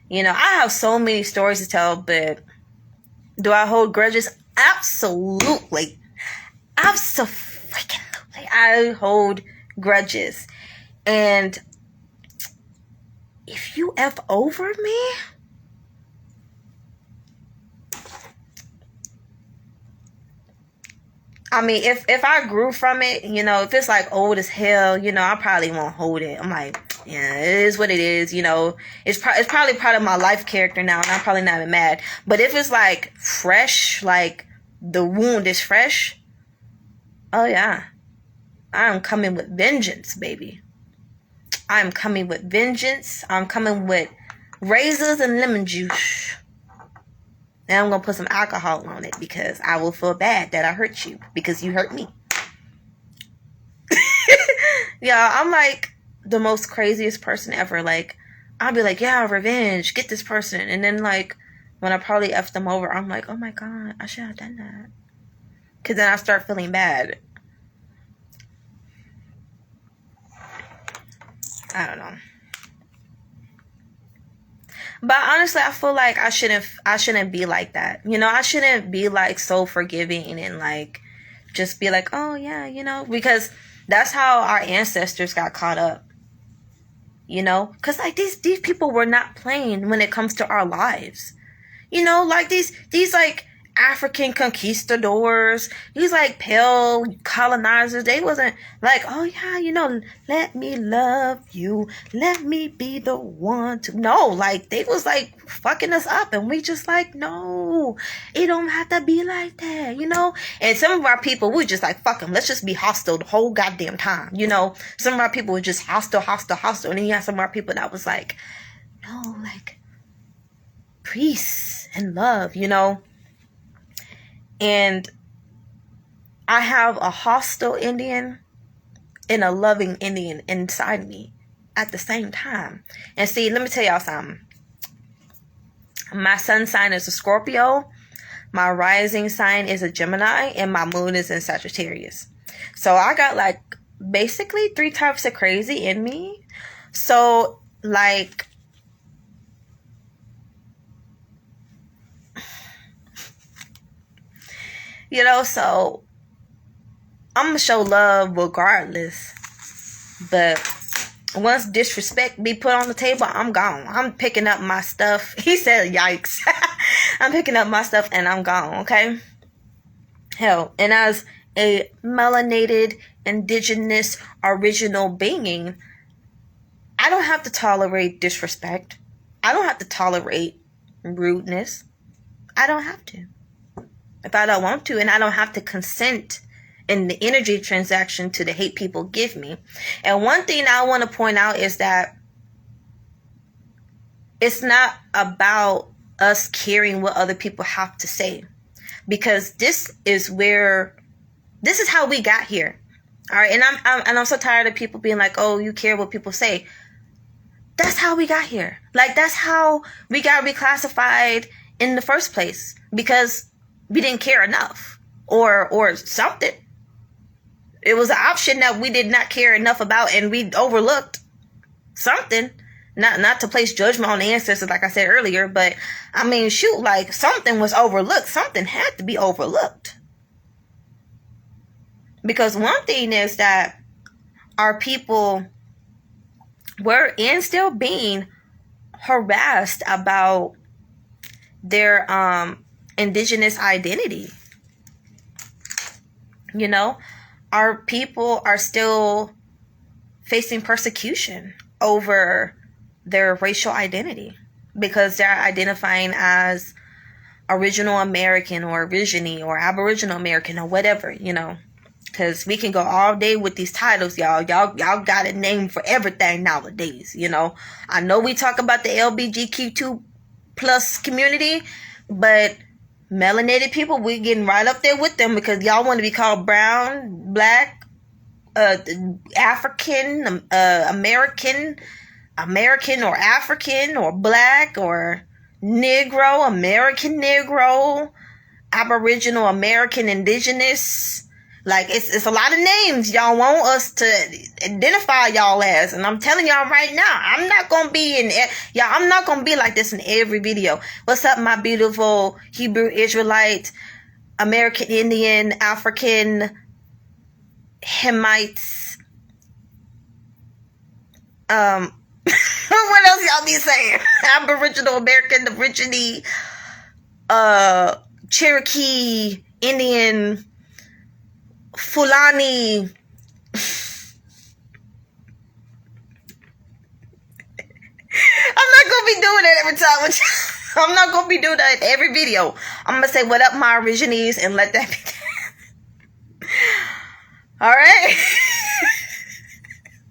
You know, I have so many stories to tell, but do I hold grudges? Absolutely. Absolutely. I hold grudges. And if you F over me, I mean, if I grew from it, you know, if it's like old as hell, you know, I probably won't hold it. I'm like, yeah, it is what it is, you know. It's probably part of my life character now, and I'm probably not even mad. But if it's like fresh, like the wound is fresh, oh yeah, I'm coming with vengeance, baby. I'm coming with vengeance. I'm coming with razors and lemon juice. And I'm going to put some alcohol on it because I will feel bad that I hurt you because you hurt me. Yeah, I'm like the most craziest person ever. Like, I'll be like, yeah, revenge, get this person. And then like when I probably effed them over, I'm like, oh my God, I should have done that. Because then I start feeling bad. I don't know. But honestly, I feel like I shouldn't be like that. You know, I shouldn't be like so forgiving and like just be like, oh yeah, you know, because that's how our ancestors got caught up. You know, because like these people were not playing when it comes to our lives. You know, like these like African conquistadors, these like pale colonizers, they wasn't like, oh yeah, you know, let me love you, let me be the one to. No, like they was like fucking us up, and we just like, no, it don't have to be like that, you know. And some of our people, we just like, fuck them, let's just be hostile the whole goddamn time, you know. Some of our people were just hostile, and then you have some of our people that was like, no, like peace and love, you know. And I have a hostile Indian and a loving Indian inside me at the same time. And see, let me tell y'all something. My sun sign is a Scorpio. My rising sign is a Gemini. And my moon is in Sagittarius. So I got like basically 3 types of crazy in me. So like, you know, so I'm going to show love regardless. But once disrespect be put on the table, I'm gone. I'm picking up my stuff. He said, yikes. I'm picking up my stuff and I'm gone, okay? Hell, and as a melanated, indigenous, original being, I don't have to tolerate disrespect. I don't have to tolerate rudeness. I don't have to. If I don't want to, and I don't have to consent in the energy transaction to the hate people give me. And one thing I want to point out is that it's not about us caring what other people have to say, because this is how we got here. All right. And I'm so tired of people being like, oh, you care what people say. That's how we got here. Like, that's how we got reclassified in the first place, because we didn't care enough or something. It was an option that we did not care enough about, and we overlooked something. Not to place judgment on the ancestors, like I said earlier, but I mean, shoot, like something was overlooked. Something had to be overlooked. Because one thing is that our people were and still being harassed about their indigenous identity. You know, our people are still facing persecution over their racial identity because they're identifying as original American or Aborigine or Aboriginal American or whatever, you know. Because we can go all day with these titles, y'all. Y'all got a name for everything nowadays, you know. I know we talk about the LGBTQ plus community, but melanated people, we getting right up there with them because y'all want to be called brown, black, African, American or African or black or Negro, American Negro, Aboriginal, American, Indigenous. Like, it's a lot of names y'all want us to identify y'all as. And I'm telling y'all right now, I'm not going to be I'm not going to be like this in every video. What's up, my beautiful Hebrew Israelite, American Indian, African, Hamites, what else y'all be saying? Aboriginal American, Aborigine, Cherokee, Indian, Fulani. I'm not gonna be doing that every time. I'm not gonna be doing that in every video. I'm gonna say, what up, my Aborigines, and let that be. Alright?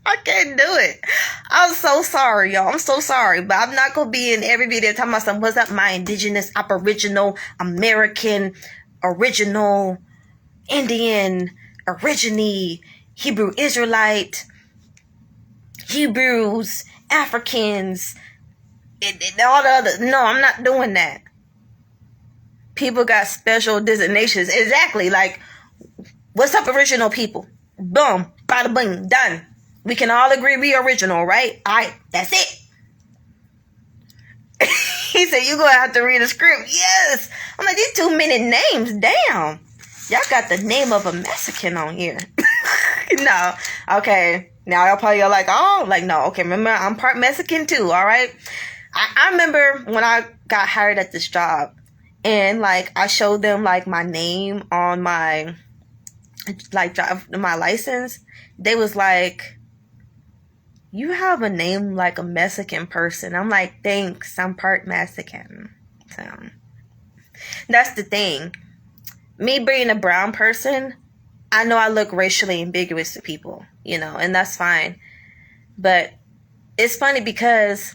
I can't do it. I'm so sorry, y'all. I'm so sorry. But I'm not gonna be in every video talking about something. What's up, my Indigenous, Aboriginal, American, Original, Indian, Aborigine, Hebrew Israelite, Hebrews, Africans, and all the other. No, I'm not doing that. people got special designations. Exactly. Like, what's up, original people? Boom. Bada boom. Done. We can all agree we original, right? All right. That's it. He said, you going to have to read a script. Yes. I'm like, these too many names. Damn. Y'all got the name of a Mexican on here. No. Okay. Now y'all probably are like, oh, like, no. Okay. Remember, I'm part Mexican too. All right. I remember when I got hired at this job and like I showed them like my name on my like my license. They was like, you have a name like a Mexican person. I'm like, thanks. I'm part Mexican. So that's the thing. Me being a brown person, I know I look racially ambiguous to people, you know, and that's fine. But it's funny because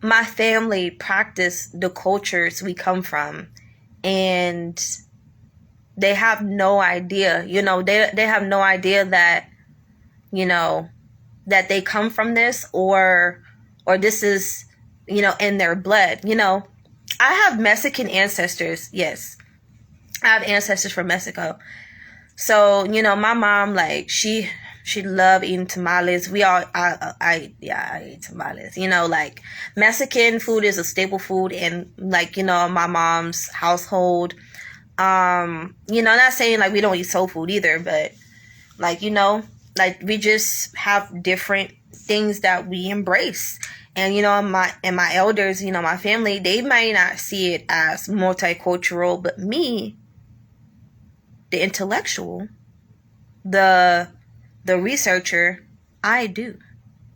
my family practice the cultures we come from, and they have no idea, you know, they have no idea that, you know, that they come from this or this is, you know, in their blood. You know, I have Mexican ancestors. Yes. I have ancestors from Mexico. So, you know, my mom, like, she loved eating tamales. I eat tamales. You know, like, Mexican food is a staple food in, like, you know, my mom's household. You know, not saying, like, we don't eat soul food either, but, like, you know, like, we just have different things that we embrace. And, you know, my elders, you know, my family, they might not see it as multicultural, but me, the intellectual, the researcher, I do,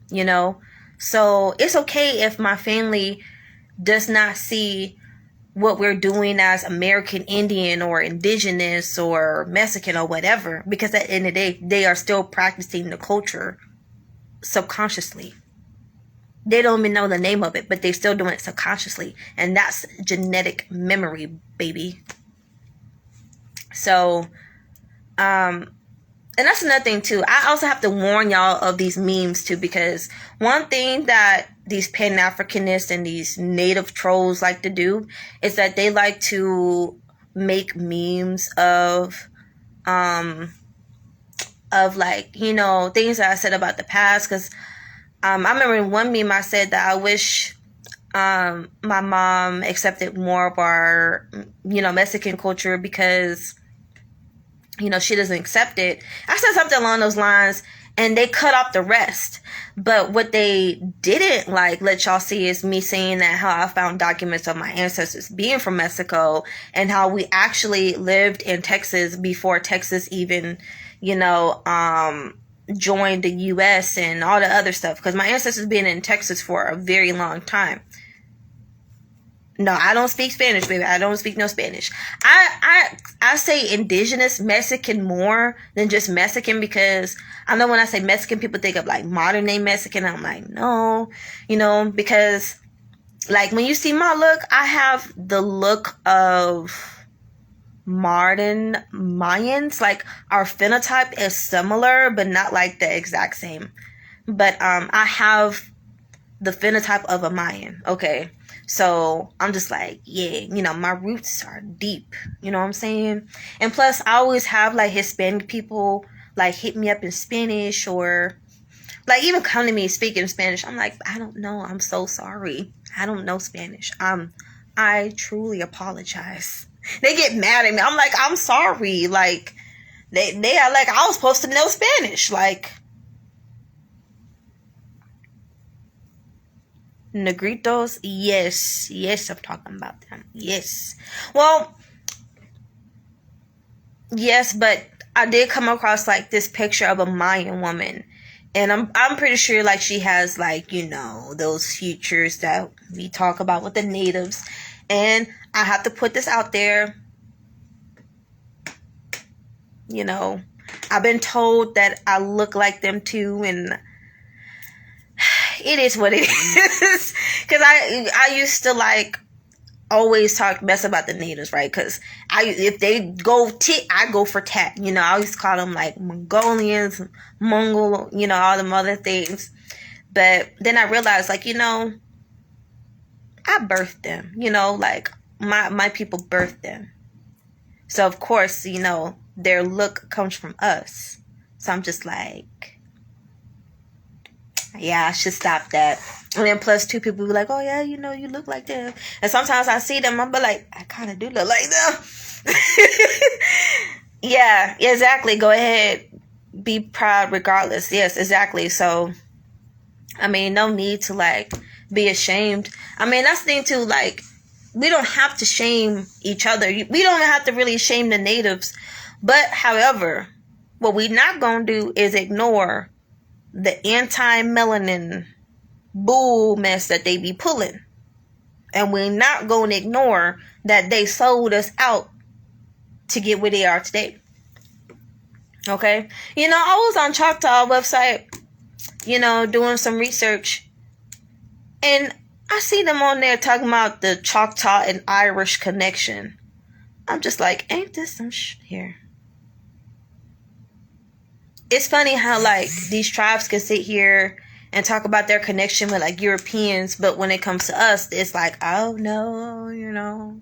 you know. So it's okay if my family does not see what we're doing as American Indian or indigenous or Mexican or whatever, because at the end of the day, they are still practicing the culture subconsciously. They don't even know the name of it, but they're still doing it subconsciously. And that's genetic memory, baby. So, and that's another thing too. I also have to warn y'all of these memes too, because one thing that these Pan-Africanists and these native trolls like to do is that they like to make memes of like, you know, things that I said about the past. Because I remember in one meme I said that I wish my mom accepted more of our, you know, Mexican culture because, you know, she doesn't accept it. I said something along those lines, and they cut off the rest. But what they didn't like let y'all see is me saying that how I found documents of my ancestors being from Mexico, and how we actually lived in Texas before Texas even, you know, joined the U.S. and all the other stuff. Because my ancestors been in Texas for a very long time. No, I don't speak Spanish, baby. I don't speak no Spanish. I say indigenous Mexican more than just Mexican, because I know when I say Mexican, people think of like modern day Mexican. I'm like, no, you know, because like when you see my look, I have the look of modern Mayans. Like our phenotype is similar, but not like the exact same. But I have the phenotype of a Mayan. Okay. So I'm just like, yeah, you know, my roots are deep. You know what I'm saying? And plus, I always have like Hispanic people like hit me up in Spanish, or like even come to me speaking Spanish. I'm like, I don't know. I'm so sorry. I don't know Spanish. I truly apologize. They get mad at me. I'm like, I'm sorry. Like they are like, I was supposed to know Spanish. Like, Negritos, yes, I'm talking about them. Yes. Well, yes, but I did come across like this picture of a Mayan woman, and I'm pretty sure like she has like, you know, those features that we talk about with the natives. And I have to put this out there. You know, I've been told that I look like them too, and it is what it is. Because I used to like always talk mess about the natives, right? Because if they go tit, I go for tat. You know, I used to call them like Mongolians, Mongol, you know, all them other things. But then I realized, like, you know, I birthed them. You know, like my people birthed them. So of course, you know, their look comes from us. So I'm just like, yeah, I should stop that. And then plus two people be like, oh yeah, you know, you look like them. And sometimes I see them, I'm be like, I kind of do look like them. Yeah, exactly. Go ahead. Be proud regardless. Yes, exactly. So, I mean, no need to like be ashamed. I mean, that's the thing too, like, we don't have to shame each other. We don't have to really shame the natives. But however, what we're not going to do is ignore the anti-melanin bull mess that they be pulling. And we're not going to ignore that they sold us out to get where they are today. Okay? You know, I was on Choctaw website, you know, doing some research. And I see them on there talking about the Choctaw and Irish connection. I'm just like, ain't this some here? It's funny how, like, these tribes can sit here and talk about their connection with, like, Europeans. But when it comes to us, it's like, oh, no, you know.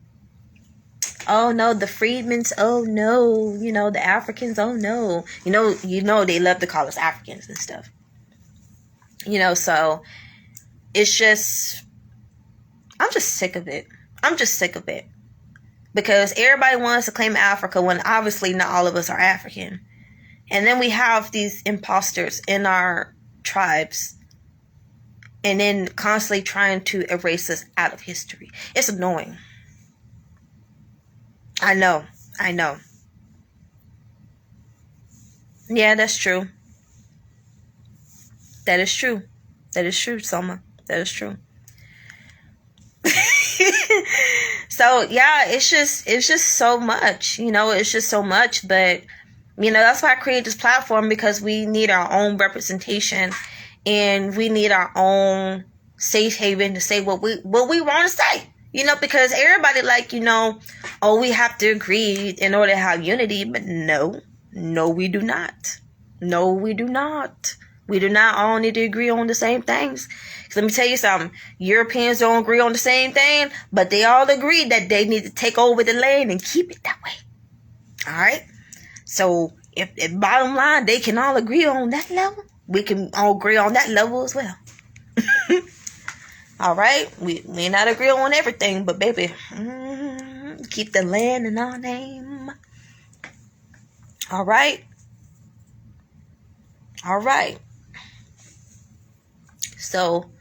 Oh, no, the freedmens. Oh, no, you know, the Africans. Oh, no. You know, they love to call us Africans and stuff. You know, so it's just, I'm just sick of it. I'm just sick of it. Because everybody wants to claim Africa when obviously not all of us are African. And then we have these imposters in our tribes. And then constantly trying to erase us out of history. It's annoying. I know. Yeah, that's true. That is true, Selma. That is true. So yeah, it's just so much, you know, it's just so much. But you know, that's why I created this platform, because we need our own representation and we need our own safe haven to say what we want to say, you know, because everybody like, you know, oh, we have to agree in order to have unity. But no, we do not. No, we do not. We do not all need to agree on the same things. Let me tell you something. Europeans don't agree on the same thing, but they all agree that they need to take over the land and keep it that way. All right? So, if bottom line, they can all agree on that level, we can all agree on that level as well. All right? We may not agree on everything, but baby, keep the land in our name. All right? All right. So,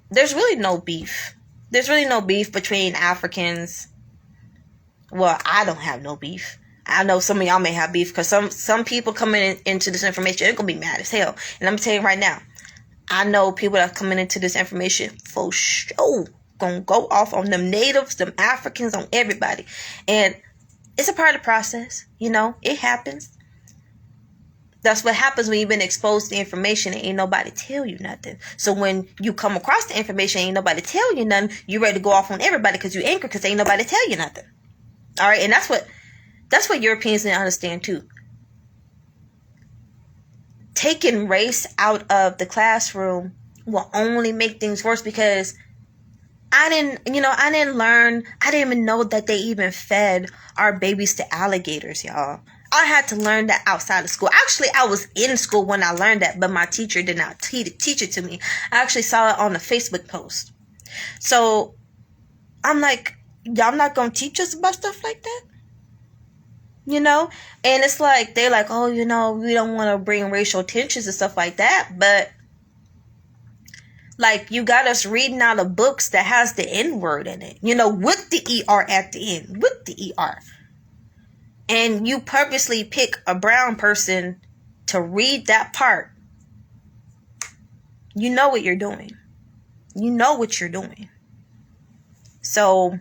there's really no beef. There's really no beef between Africans. Well, I don't have no beef. I know some of y'all may have beef, because some people coming into this information, they're going to be mad as hell. And I'm telling you right now, I know people that are coming into this information for sure going to go off on them natives, them Africans, on everybody. And it's a part of the process. You know, it happens. That's what happens when you've been exposed to information and ain't nobody tell you nothing. So when you come across the information and ain't nobody tell you nothing, you ready to go off on everybody because you angry because ain't nobody tell you nothing. All right, and that's what Europeans need to understand too. Taking race out of the classroom will only make things worse, because I didn't even know that they even fed our babies to alligators, y'all. I had to learn that outside of school. Actually, I was in school when I learned that, but my teacher did not teach it to me. I actually saw it on a Facebook post. So I'm like, y'all not going to teach us about stuff like that? You know? And it's like, they're like, oh, you know, we don't want to bring racial tensions and stuff like that. But like, you got us reading out of books that has the N-word in it. You know, with the ER at the end. With the ER. And you purposely pick a brown person to read that part. You know what you're doing. You know what you're doing. So,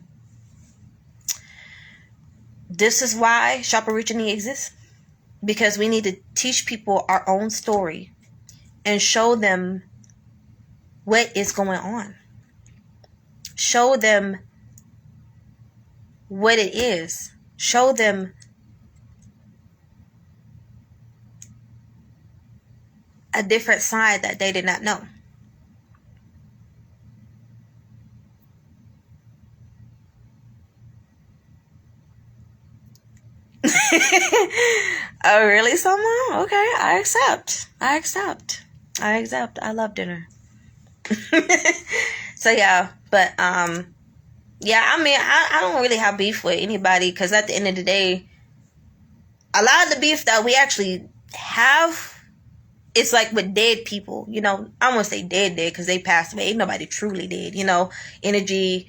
this is why Shop Originally exists. Because we need to teach people our own story and show them what is going on. Show them what it is. Show them a different side that they did not know. Oh, really, someone? Okay, I accept. I love dinner. So yeah, but yeah, I mean, I don't really have beef with anybody, because at the end of the day, a lot of the beef that we actually have, it's like with dead people. You know, I won't say dead because they passed away. Ain't nobody truly dead. You know, energy,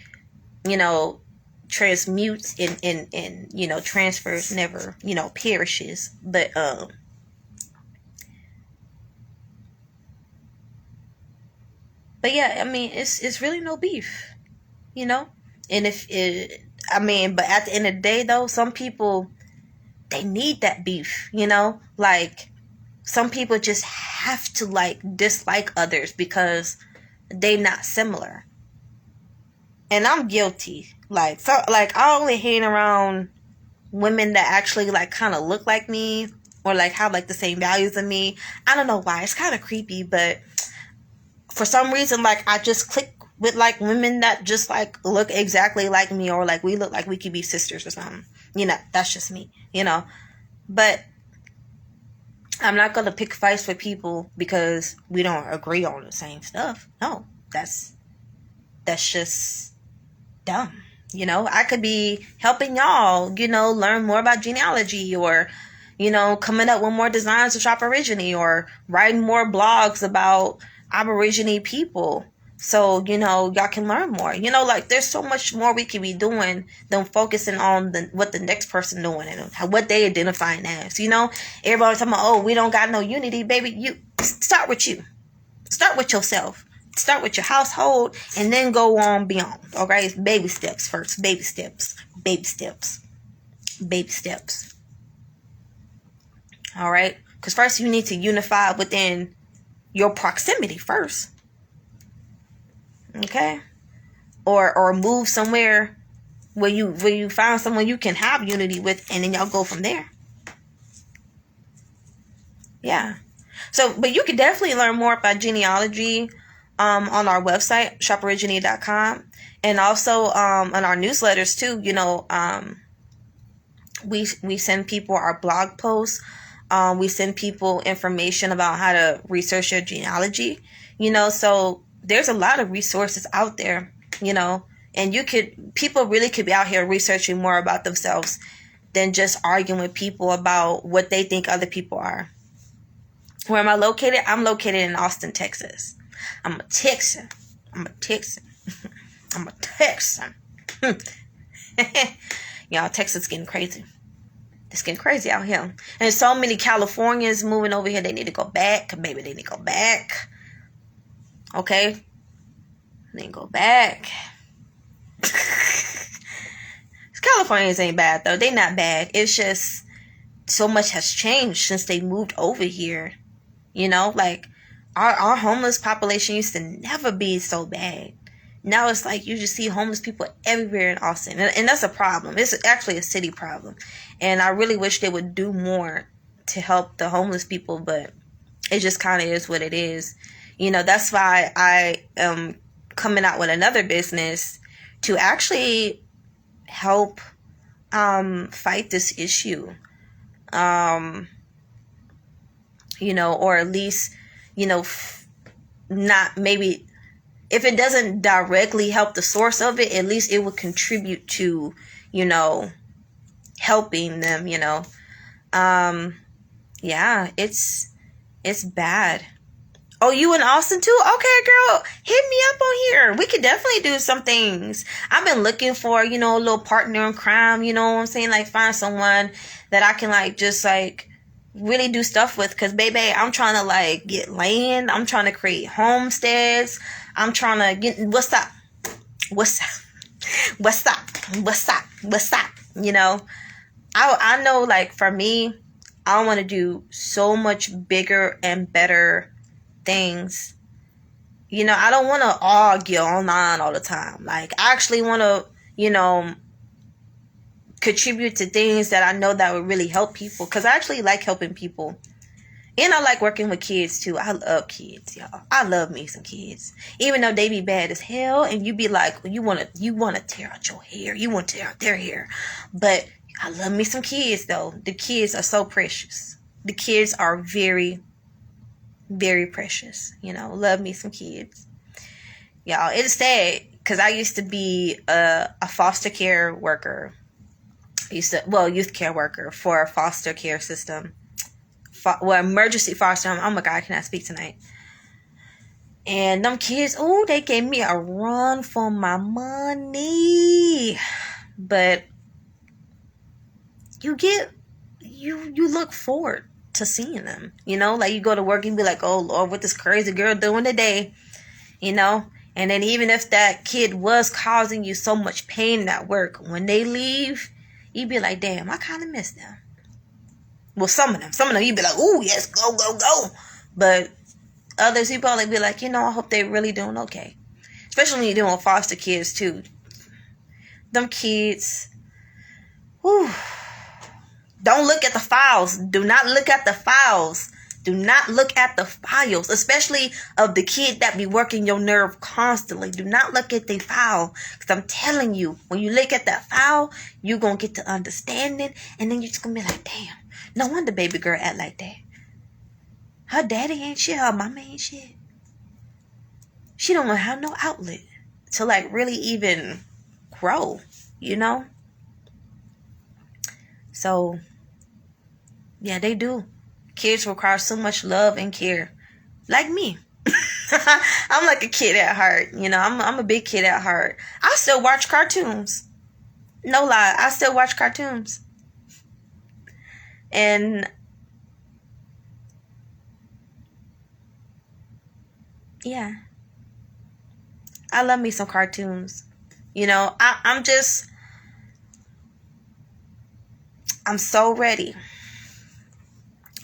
you know, transmutes and you know, transfers, never, you know, perishes. But yeah, I mean, it's really no beef, you know. And if it, I mean, but at the end of the day, though, some people, they need that beef, you know. Like, some people just have to like dislike others because they not similar. And I'm guilty. Like, so, like, I only hang around women that actually like kind of look like me, or like have like the same values as me. I don't know why. It's kind of creepy, but for some reason, like, I just click with like women that just like look exactly like me, or like we look like we could be sisters or something. You know, that's just me, you know. But I'm not gonna pick fights with people because we don't agree on the same stuff. No, that's just dumb. You know, I could be helping y'all, you know, learn more about genealogy, or, you know, coming up with more designs of Shopperiginy, or writing more blogs about Aborigine people. So, you know, y'all can learn more. You know, like, there's so much more we could be doing than focusing on what the next person doing and what they identifying as. You know, everybody's talking about, oh, we don't got no unity, baby. You start with you. Start with yourself. Start with your household, and then go on beyond. Okay, it's baby steps first. Baby steps. Baby steps. Baby steps. All right, because first you need to unify within your proximity first. Okay, or move somewhere where you find someone you can have unity with, and then y'all go from there. Yeah. So, but you can definitely learn more about genealogy on our website, shopperiginy.com, and also on our newsletters too. You know, we send people our blog posts. We send people information about how to research your genealogy. You know, so there's a lot of resources out there. You know, and people really could be out here researching more about themselves than just arguing with people about what they think other people are. Where am I located? I'm located in Austin, Texas. I'm a Texan. I'm a Texan. Y'all, Texas getting crazy. It's getting crazy out here. And so many Californians moving over here. They need to go back. Baby, they need to go back. Okay? They need to go back. Californians ain't bad, though. They not bad. It's just so much has changed since they moved over here. You know, like, our homeless population used to never be so bad. Now it's like you just see homeless people everywhere in Austin. And that's a problem. It's actually a city problem. And I really wish they would do more to help the homeless people. But it just kind of is what it is. You know, that's why I am coming out with another business to actually help fight this issue. You know, or at least, you know, not maybe, if it doesn't directly help the source of it, at least it would contribute to, you know, helping them, you know. Yeah, it's bad. Oh, you in Austin too? Okay, girl, hit me up on here. We could definitely do some things. I've been looking for, you know, a little partner in crime, you know what I'm saying? Like, find someone that I can, like, just, like, really do stuff with. Because, baby, I'm trying to, like, get land. I'm trying to create homesteads. I'm trying to get, what's up? You know, I know, like, for me, I want to do so much bigger and better things. You know, I don't want to argue online all the time. Like, I actually want to, you know, contribute to things that I know that would really help people. Because I actually like helping people. And I like working with kids too. I love kids, y'all. I love me some kids. Even though they be bad as hell, and you be like, you want to tear out your hair. You want to tear out their hair. But I love me some kids, though. The kids are so precious. The kids are very, very precious. Love me some kids. Y'all, it's sad because I used to be a foster care worker. Youth care worker for a foster care system. Emergency foster home. Oh my God, I cannot speak tonight. And them kids, they gave me a run for my money. But you look forward to seeing them. Like you go to work and be like, oh Lord, what this crazy girl doing today? And then even if that kid was causing you so much pain at work, when they leave, you'd be like, damn, I kind of miss them. Well, some of them, you'd be like, ooh, yes, go, go, go. But others, you probably be like, I hope they're really doing okay. Especially when you're doing foster kids, too. Them kids, whew. Don't look at the files. Do not look at the files. Do not look at the files, especially of the kid that be working your nerve constantly. Do not look at the file. Because I'm telling you, when you look at that file, you're going to get to understand it. And then you're just going to be like, damn, no wonder baby girl act like that. Her daddy ain't shit. Her mama ain't shit. She don't have no outlet to like really even grow, So, yeah, they do. Kids require so much love and care. Like me. I'm like a kid at heart. I'm a big kid at heart. I still watch cartoons. No lie. I still watch cartoons. And yeah. I love me some cartoons. I'm so ready.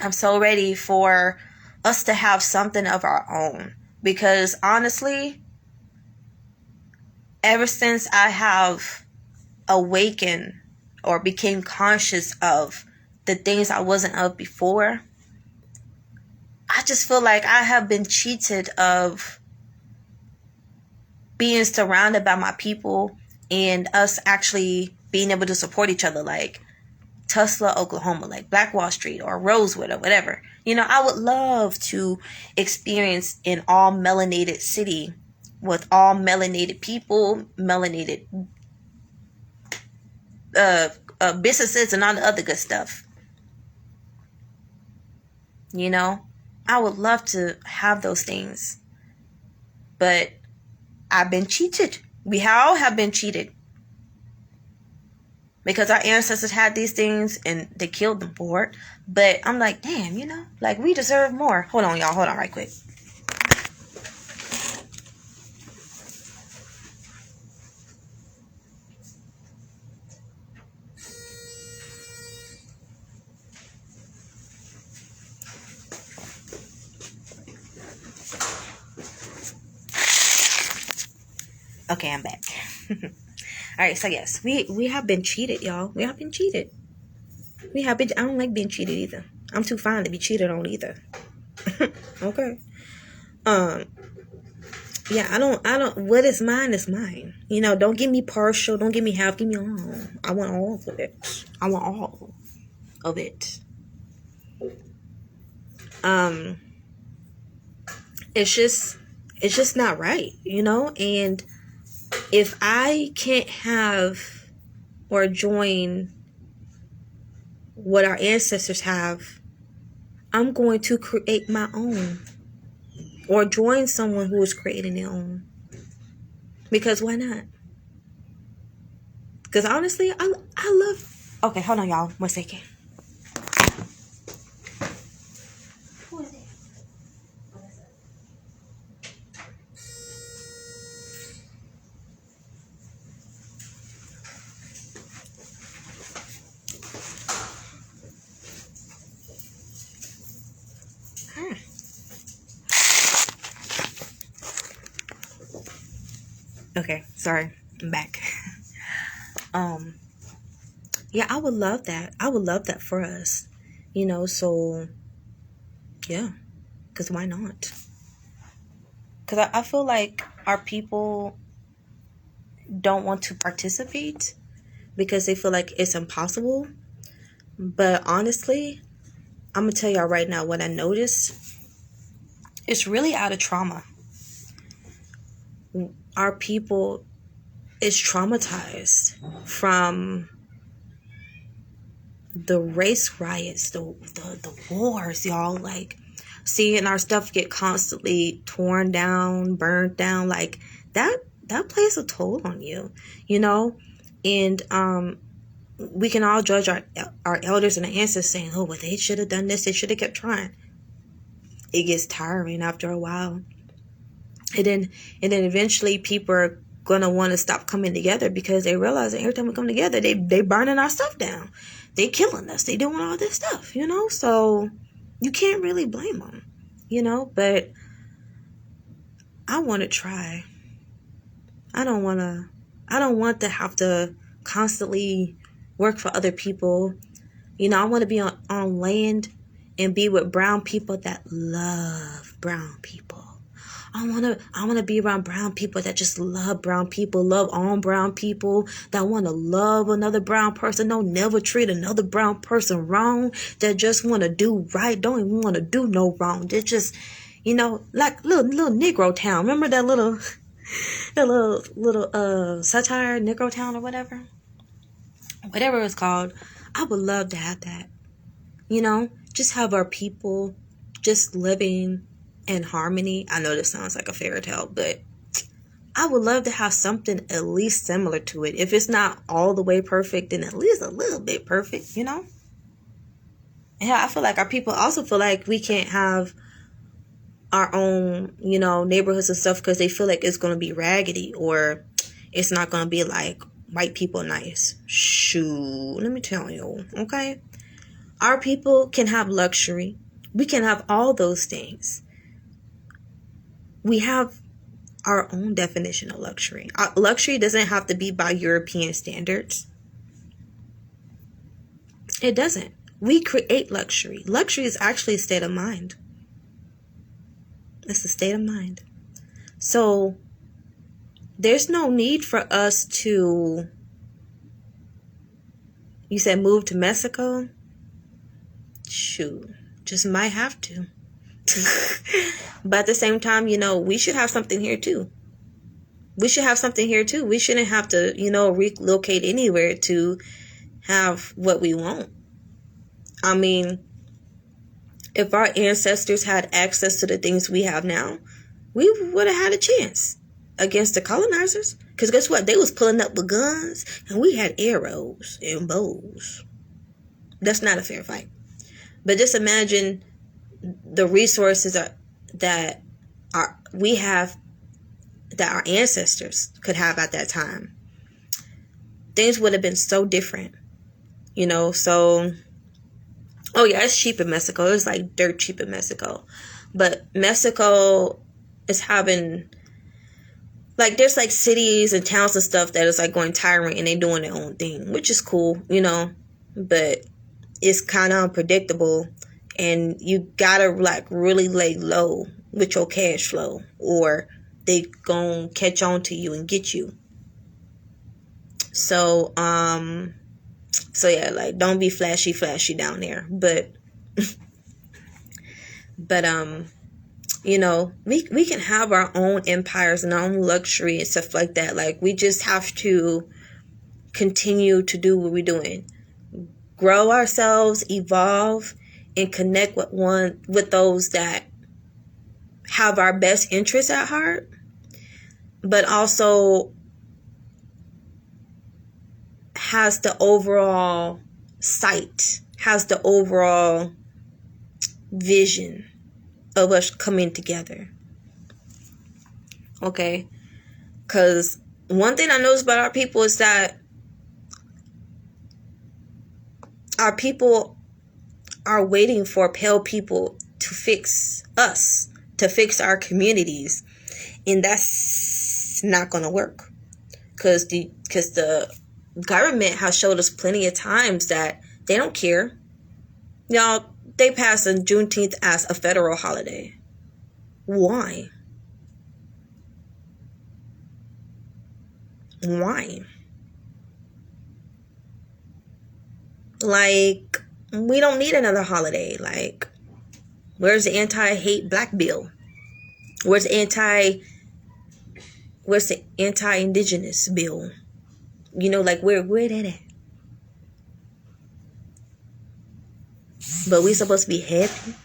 I'm so ready for us to have something of our own. Because honestly, ever since I have awakened or became conscious of the things I wasn't of before, I just feel like I have been cheated of being surrounded by my people and us actually being able to support each other. Like Tulsa, Oklahoma, like Black Wall Street or Rosewood or whatever. I would love to experience an all melanated city with all melanated people, melanated businesses and all the other good stuff. I would love to have those things. But I've been cheated. We all have been cheated. Because our ancestors had these things and they killed them for it. But I'm like, damn, like we deserve more. Hold on, y'all. Hold on right quick. Okay, I'm back. All right, so yes, we have been cheated, y'all. We have been cheated. I don't like being cheated either. I'm too fine to be cheated on either. Okay. Yeah, I don't, what is mine is mine. Don't give me partial, don't give me half, give me all. I want all of it. I want all of it. It's just not right, and if I can't have or join what our ancestors have, I'm going to create my own or join someone who is creating their own. Because why not? Because honestly, I love... Okay, hold on, y'all. 1 second. Who is it? Okay, sorry. I'm back. Yeah, I would love that. I would love that for us. So yeah. Because why not? Because I feel like our people don't want to participate because they feel like it's impossible. But honestly, I'm going to tell y'all right now what I noticed. It's really out of trauma. Our people is traumatized from the race riots, the wars, y'all. Like, seeing our stuff get constantly torn down, burned down, like that plays a toll on you, you know. And we can all judge our elders and our ancestors, saying, oh, well, they should have done this, they should have kept trying. It gets tiring after a while. And then eventually people are gonna want to stop coming together, because they realize that every time we come together, they burning our stuff down, they killing us, they doing all this stuff, you know. So you can't really blame them, you know. But I want to try. I don't want to have to constantly work for other people. You know, I want to be on land and be with brown people that love brown people. I want to be around brown people that just love brown people, love all brown people, that want to love another brown person, don't never treat another brown person wrong, that just want to do right, don't even want to do no wrong. They're just, you know, like little Negro town. Remember that little satire, Negro town, or whatever it's called. I would love to have that. You know, just have our people just living in harmony. I know this sounds like a fairy tale, but I would love to have something at least similar to it. If it's not all the way perfect, then at least a little bit perfect, you know? Yeah, I feel like our people also feel like we can't have our own, you know, neighborhoods and stuff, because they feel like it's going to be raggedy, or it's not going to be like white people nice. Shoot, let me tell you, okay? Our people can have luxury. We can have all those things. We have our own definition of luxury. Luxury doesn't have to be by European standards. It doesn't. We create luxury. Luxury is actually a state of mind. It's a state of mind. So there's no need for us to, you said move to Mexico? Shoot, just might have to. But at the same time, you know, we should have something here too. We shouldn't have to, you know, relocate anywhere to have what we want. I mean, if our ancestors had access to the things we have now, we would have had a chance against the colonizers. Because guess what? They was pulling up with guns, and we had arrows and bows. That's not a fair fight. But just imagine the resources that we have, that our ancestors could have at that time. Things would have been so different, you know. So, oh yeah, it's cheap in Mexico. It's like dirt cheap in Mexico. But Mexico is having, like, there's like cities and towns and stuff that is like going tyrant, and they doing their own thing, which is cool, you know. But it's kind of unpredictable. And you gotta like really lay low with your cash flow, or they gonna catch on to you and get you. So yeah, like, don't be flashy down there. But you know, we can have our own empires and our own luxury and stuff like that. Like, we just have to continue to do what we're doing. Grow ourselves, evolve, and connect with those that have our best interests at heart, but also has the overall sight, has the overall vision of us coming together. Okay? Because one thing I noticed about our people is that our people are waiting for pale people to fix us, to fix our communities, and that's not going to work, because the government has showed us plenty of times that they don't care. Y'all, they passed on Juneteenth as a federal holiday. Why? Like, we don't need another holiday. Like, where's the anti-hate black bill? Where's the anti-indigenous bill? You know, like, where that at? But we supposed to be happy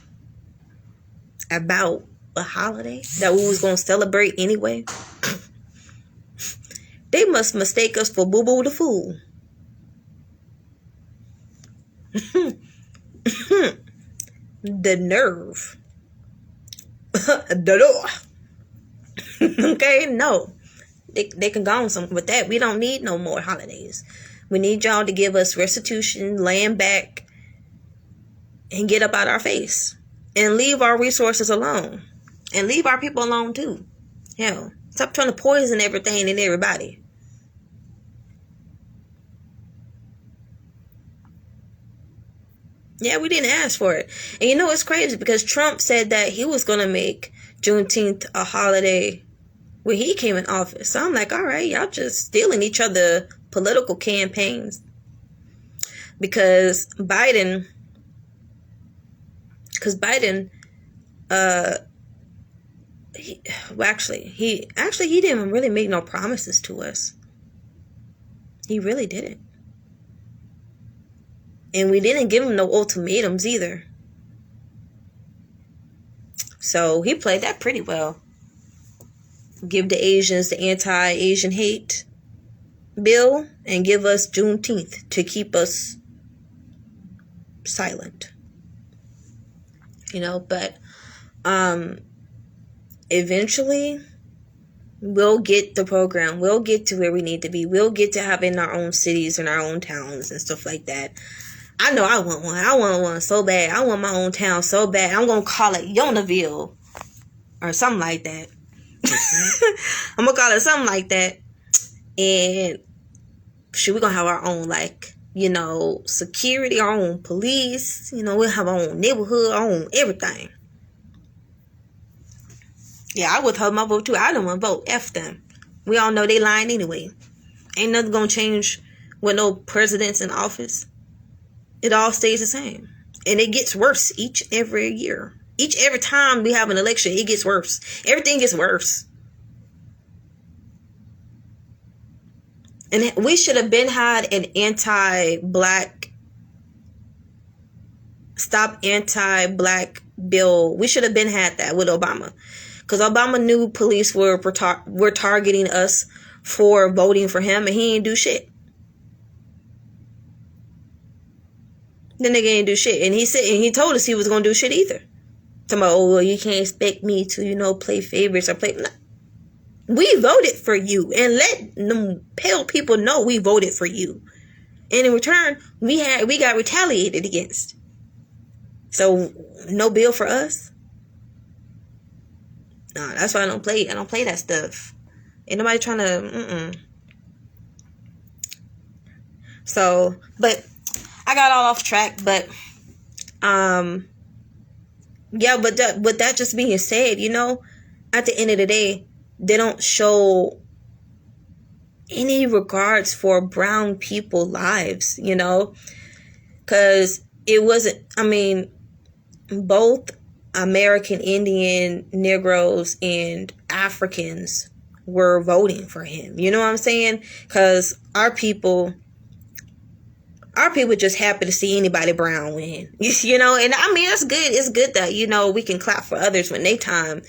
about a holiday that we was gonna celebrate anyway. They must mistake us for Boo Boo the Fool. The nerve. The door. Okay, no. They can go on some with that. We don't need no more holidays. We need y'all to give us restitution, land back, and get up out our face. And leave our resources alone. And leave our people alone too. Hell, stop trying to poison everything and everybody. Yeah, we didn't ask for it. And you know it's crazy because Trump said that he was going to make Juneteenth a holiday when he came in office. So I'm like, all right, y'all just stealing each other political campaigns. Because Biden, he didn't really make no promises to us. He really didn't. And we didn't give him no ultimatums either. So he played that pretty well. Give the Asians the anti-Asian hate bill and give us Juneteenth to keep us silent. You know, but eventually we'll get the program. We'll get to where we need to be. We'll get to having our own cities and our own towns and stuff like that. I know I want one. I want one so bad. I want my own town so bad. I'm going to call it Yonaville or something like that. I'm going to call it something like that. And we're going to have our own, like, you know, security, our own police. You know, we'll have our own neighborhood, our own everything. Yeah, I withhold my vote too. I don't want to vote. F them. We all know they lying anyway. Ain't nothing going to change with no presidents in office. It all stays the same. And it gets worse every year. Every time we have an election, it gets worse. Everything gets worse. And we should have been had an anti-black bill. We should have been had that with Obama. Because Obama knew police were targeting us for voting for him, and he didn't do shit. The nigga ain't do shit. And he told us he was going to do shit either. Talking about, oh, well, you can't expect me to, you know, play favorites or play. No. We voted for you. And let them pale people know we voted for you. And in return, we got retaliated against. So, no bill for us? No, that's why I don't play that stuff. Ain't nobody trying to, So, but I got all off track, but yeah, but that just being said, you know, at the end of the day, they don't show any regards for brown people's lives, you know, because it wasn't, I mean, both American Indian, Negroes, and Africans were voting for him. You know what I'm saying? Because our people just happy to see anybody brown win, you know, and I mean, that's good. It's good that, you know, we can clap for others when they time,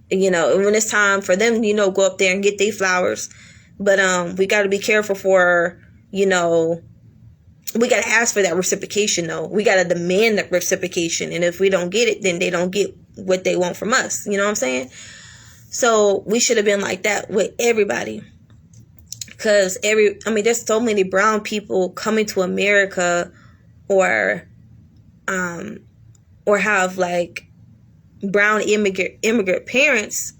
you know, when it's time for them, you know, go up there and get their flowers. But, we got to be careful for, you know, we got to ask for that reciprocation though. We got to demand that reciprocation. And if we don't get it, then they don't get what they want from us. You know what I'm saying? So we should have been like that with everybody. Because there's so many brown people coming to America or have like brown immigrant parents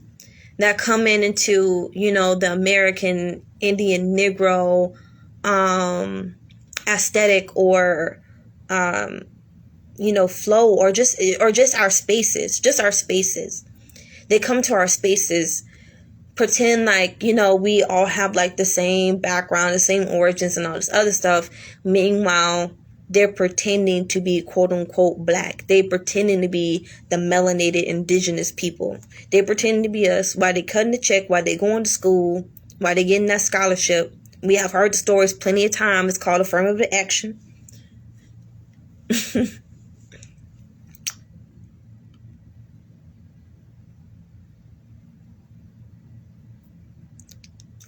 that come into, you know, the American Indian Negro aesthetic or you know, flow or just our spaces. They come to our spaces, pretend like, you know, we all have like the same background, the same origins and all this other stuff. Meanwhile, they're pretending to be quote unquote black. They pretending to be the melanated indigenous people. They pretending to be us while they cutting the check, while they going to school, while they getting that scholarship. We have heard the stories plenty of times. It's called affirmative action.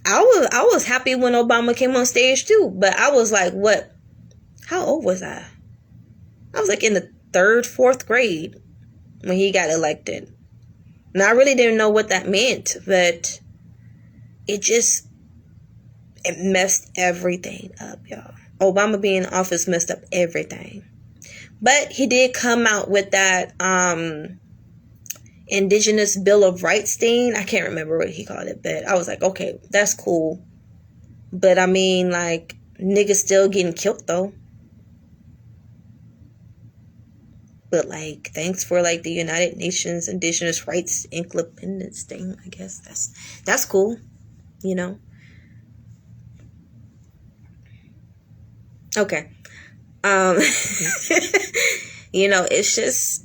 I was happy when Obama came on stage too, but I was like, what? How old was I? I was like in the 3rd, 4th grade when he got elected. And I really didn't know what that meant, but it messed everything up, y'all. Obama being in office messed up everything. But he did come out with that Indigenous Bill of Rights thing. I can't remember what he called it, but I was like, okay, that's cool. But I mean, like, niggas still getting killed though. But like, thanks for like the United Nations Indigenous Rights Independence thing. I guess that's cool, you know. Okay. You know, it just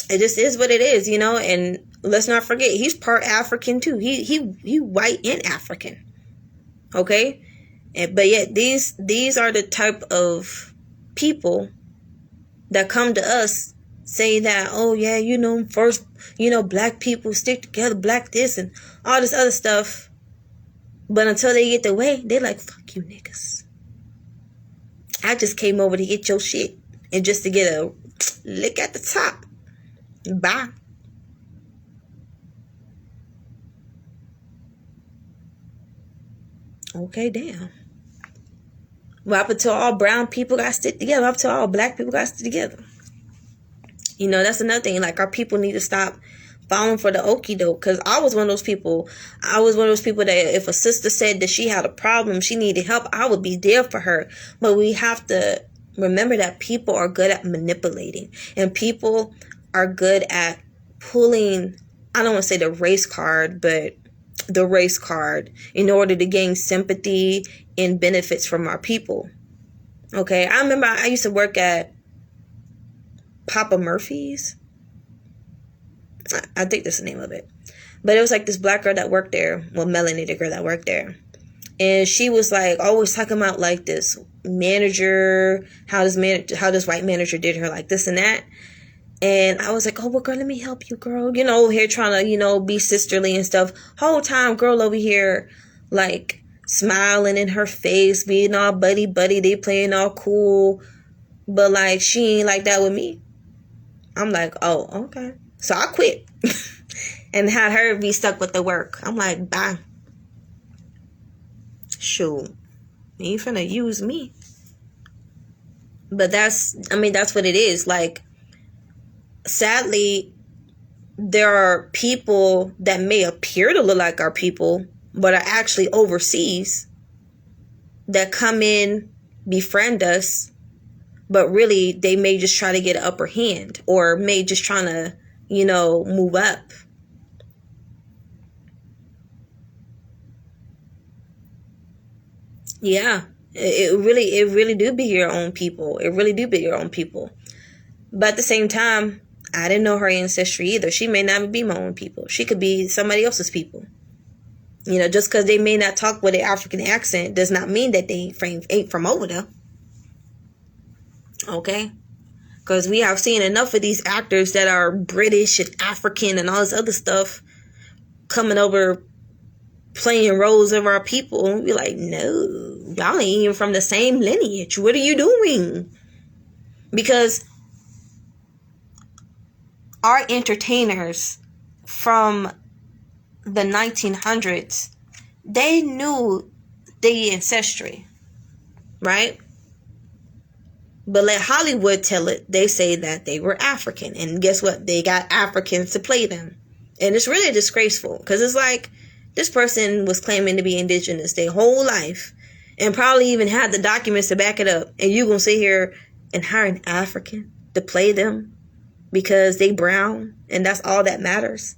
is what it is, you know. And let's not forget, he's part African too. He white and African. Okay? But yet these are the type of people that come to us say that, oh yeah, you know, first, you know, black people stick together, black this and all this other stuff. But until they get their way, they like, fuck you niggas. I just came over to get your shit and just to get a lick at the top. Bye. Okay, damn. Well, up until all brown people got to stick together, up until all black people got to stick together. You know, that's another thing. Like, our people need to stop falling for the okie doke. Because I was one of those people. I was one of those people that if a sister said that she had a problem, she needed help, I would be there for her. But we have to remember that people are good at manipulating. And people are good at pulling, I don't want to say the race card, but the race card in order to gain sympathy and benefits from our people. Okay, I remember I used to work at Papa Murphy's. I think that's the name of it. But it was like this black girl that worked there. Well, melanated girl that worked there. And she was like always talking about like this manager, how this white manager did her like this and that. And I was like, oh, well, girl, let me help you, girl. You know, over here trying to, you know, be sisterly and stuff. Whole time, girl over here, like, smiling in her face, being all buddy-buddy. They playing all cool. But, like, she ain't like that with me. I'm like, oh, okay. So I quit. And had her be stuck with the work. I'm like, bye. Shoot. You ain't finna use me. But that's what it is. Like, sadly, there are people that may appear to look like our people, but are actually overseas that come in, befriend us, but really they may just try to get an upper hand or may just trying to, you know, move up. Yeah, it really do be your own people. It really do be your own people. But at the same time, I didn't know her ancestry either. She may not be my own people. She could be somebody else's people. You know, just because they may not talk with an African accent does not mean that they ain't from over there. Okay? Because we have seen enough of these actors that are British and African and all this other stuff coming over playing roles of our people. And we be like, no, y'all ain't even from the same lineage. What are you doing? Because our entertainers from the 1900s, they knew the ancestry, right? But let Hollywood tell it. They say that they were African. And guess what? They got Africans to play them. And it's really disgraceful. Because it's like, this person was claiming to be indigenous their whole life. And probably even had the documents to back it up. And you gonna sit here and hire an African to play them because they brown and that's all that matters.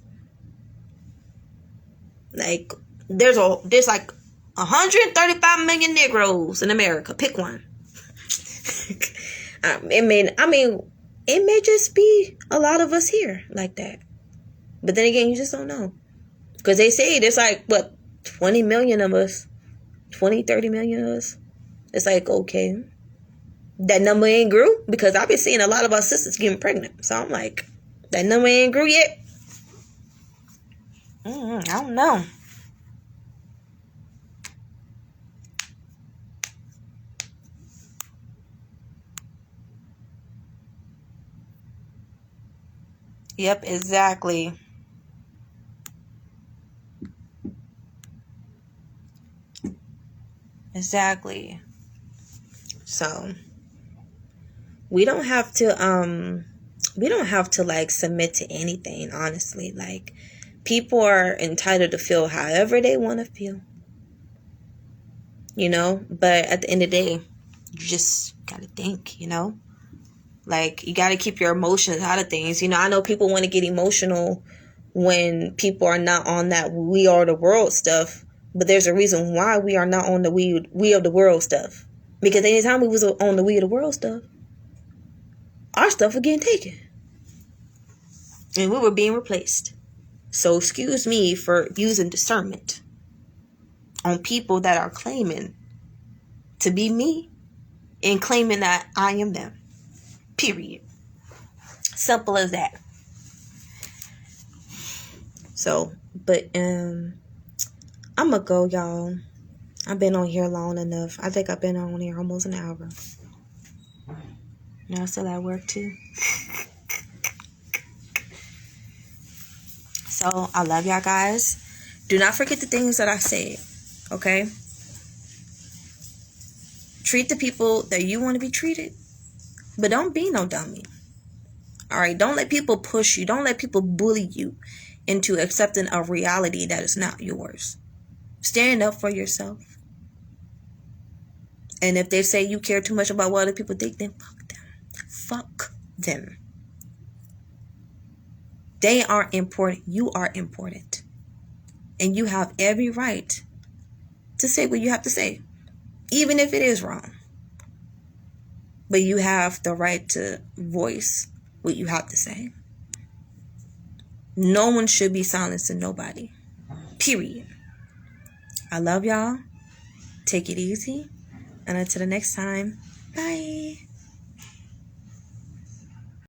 Like, there's like 135 million Negroes in America. Pick one. It may just be a lot of us here like that. But then again, you just don't know. Because they say there's like, 20 million of us. 20, 30 million of us. It's like, okay. That number ain't grew. Because I've been seeing a lot of our sisters getting pregnant. So I'm like, that number ain't grew yet. I don't know. Yep, exactly. Exactly. So we don't have to like submit to anything, honestly. Like, people are entitled to feel however they want to feel. But at the end of the day, you just gotta think, like, you gotta keep your emotions out of things. I know people want to get emotional when people are not on that we are the world stuff, but there's a reason why we are not on the we of the world stuff. Because anytime we was on the we of the world stuff, our stuff was getting taken and we were being replaced. So excuse me for using discernment on people that are claiming to be me and claiming that I am them. Period. Simple as that. So, but I'm gonna go, y'all. I've been on here long enough. I think I've been on here almost an hour. Now I still at work too. So I love y'all guys. Do not forget the things that I said. Okay? Treat the people that you want to be treated. But don't be no dummy. Alright? Don't let people push you. Don't let people bully you into accepting a reality that is not yours. Stand up for yourself. And if they say you care too much about what other people think, then fuck them. Fuck them. They aren't important. You are important. And you have every right to say what you have to say. Even if it is wrong. But you have the right to voice what you have to say. No one should be silencing nobody. Period. I love y'all. Take it easy. And until the next time, bye.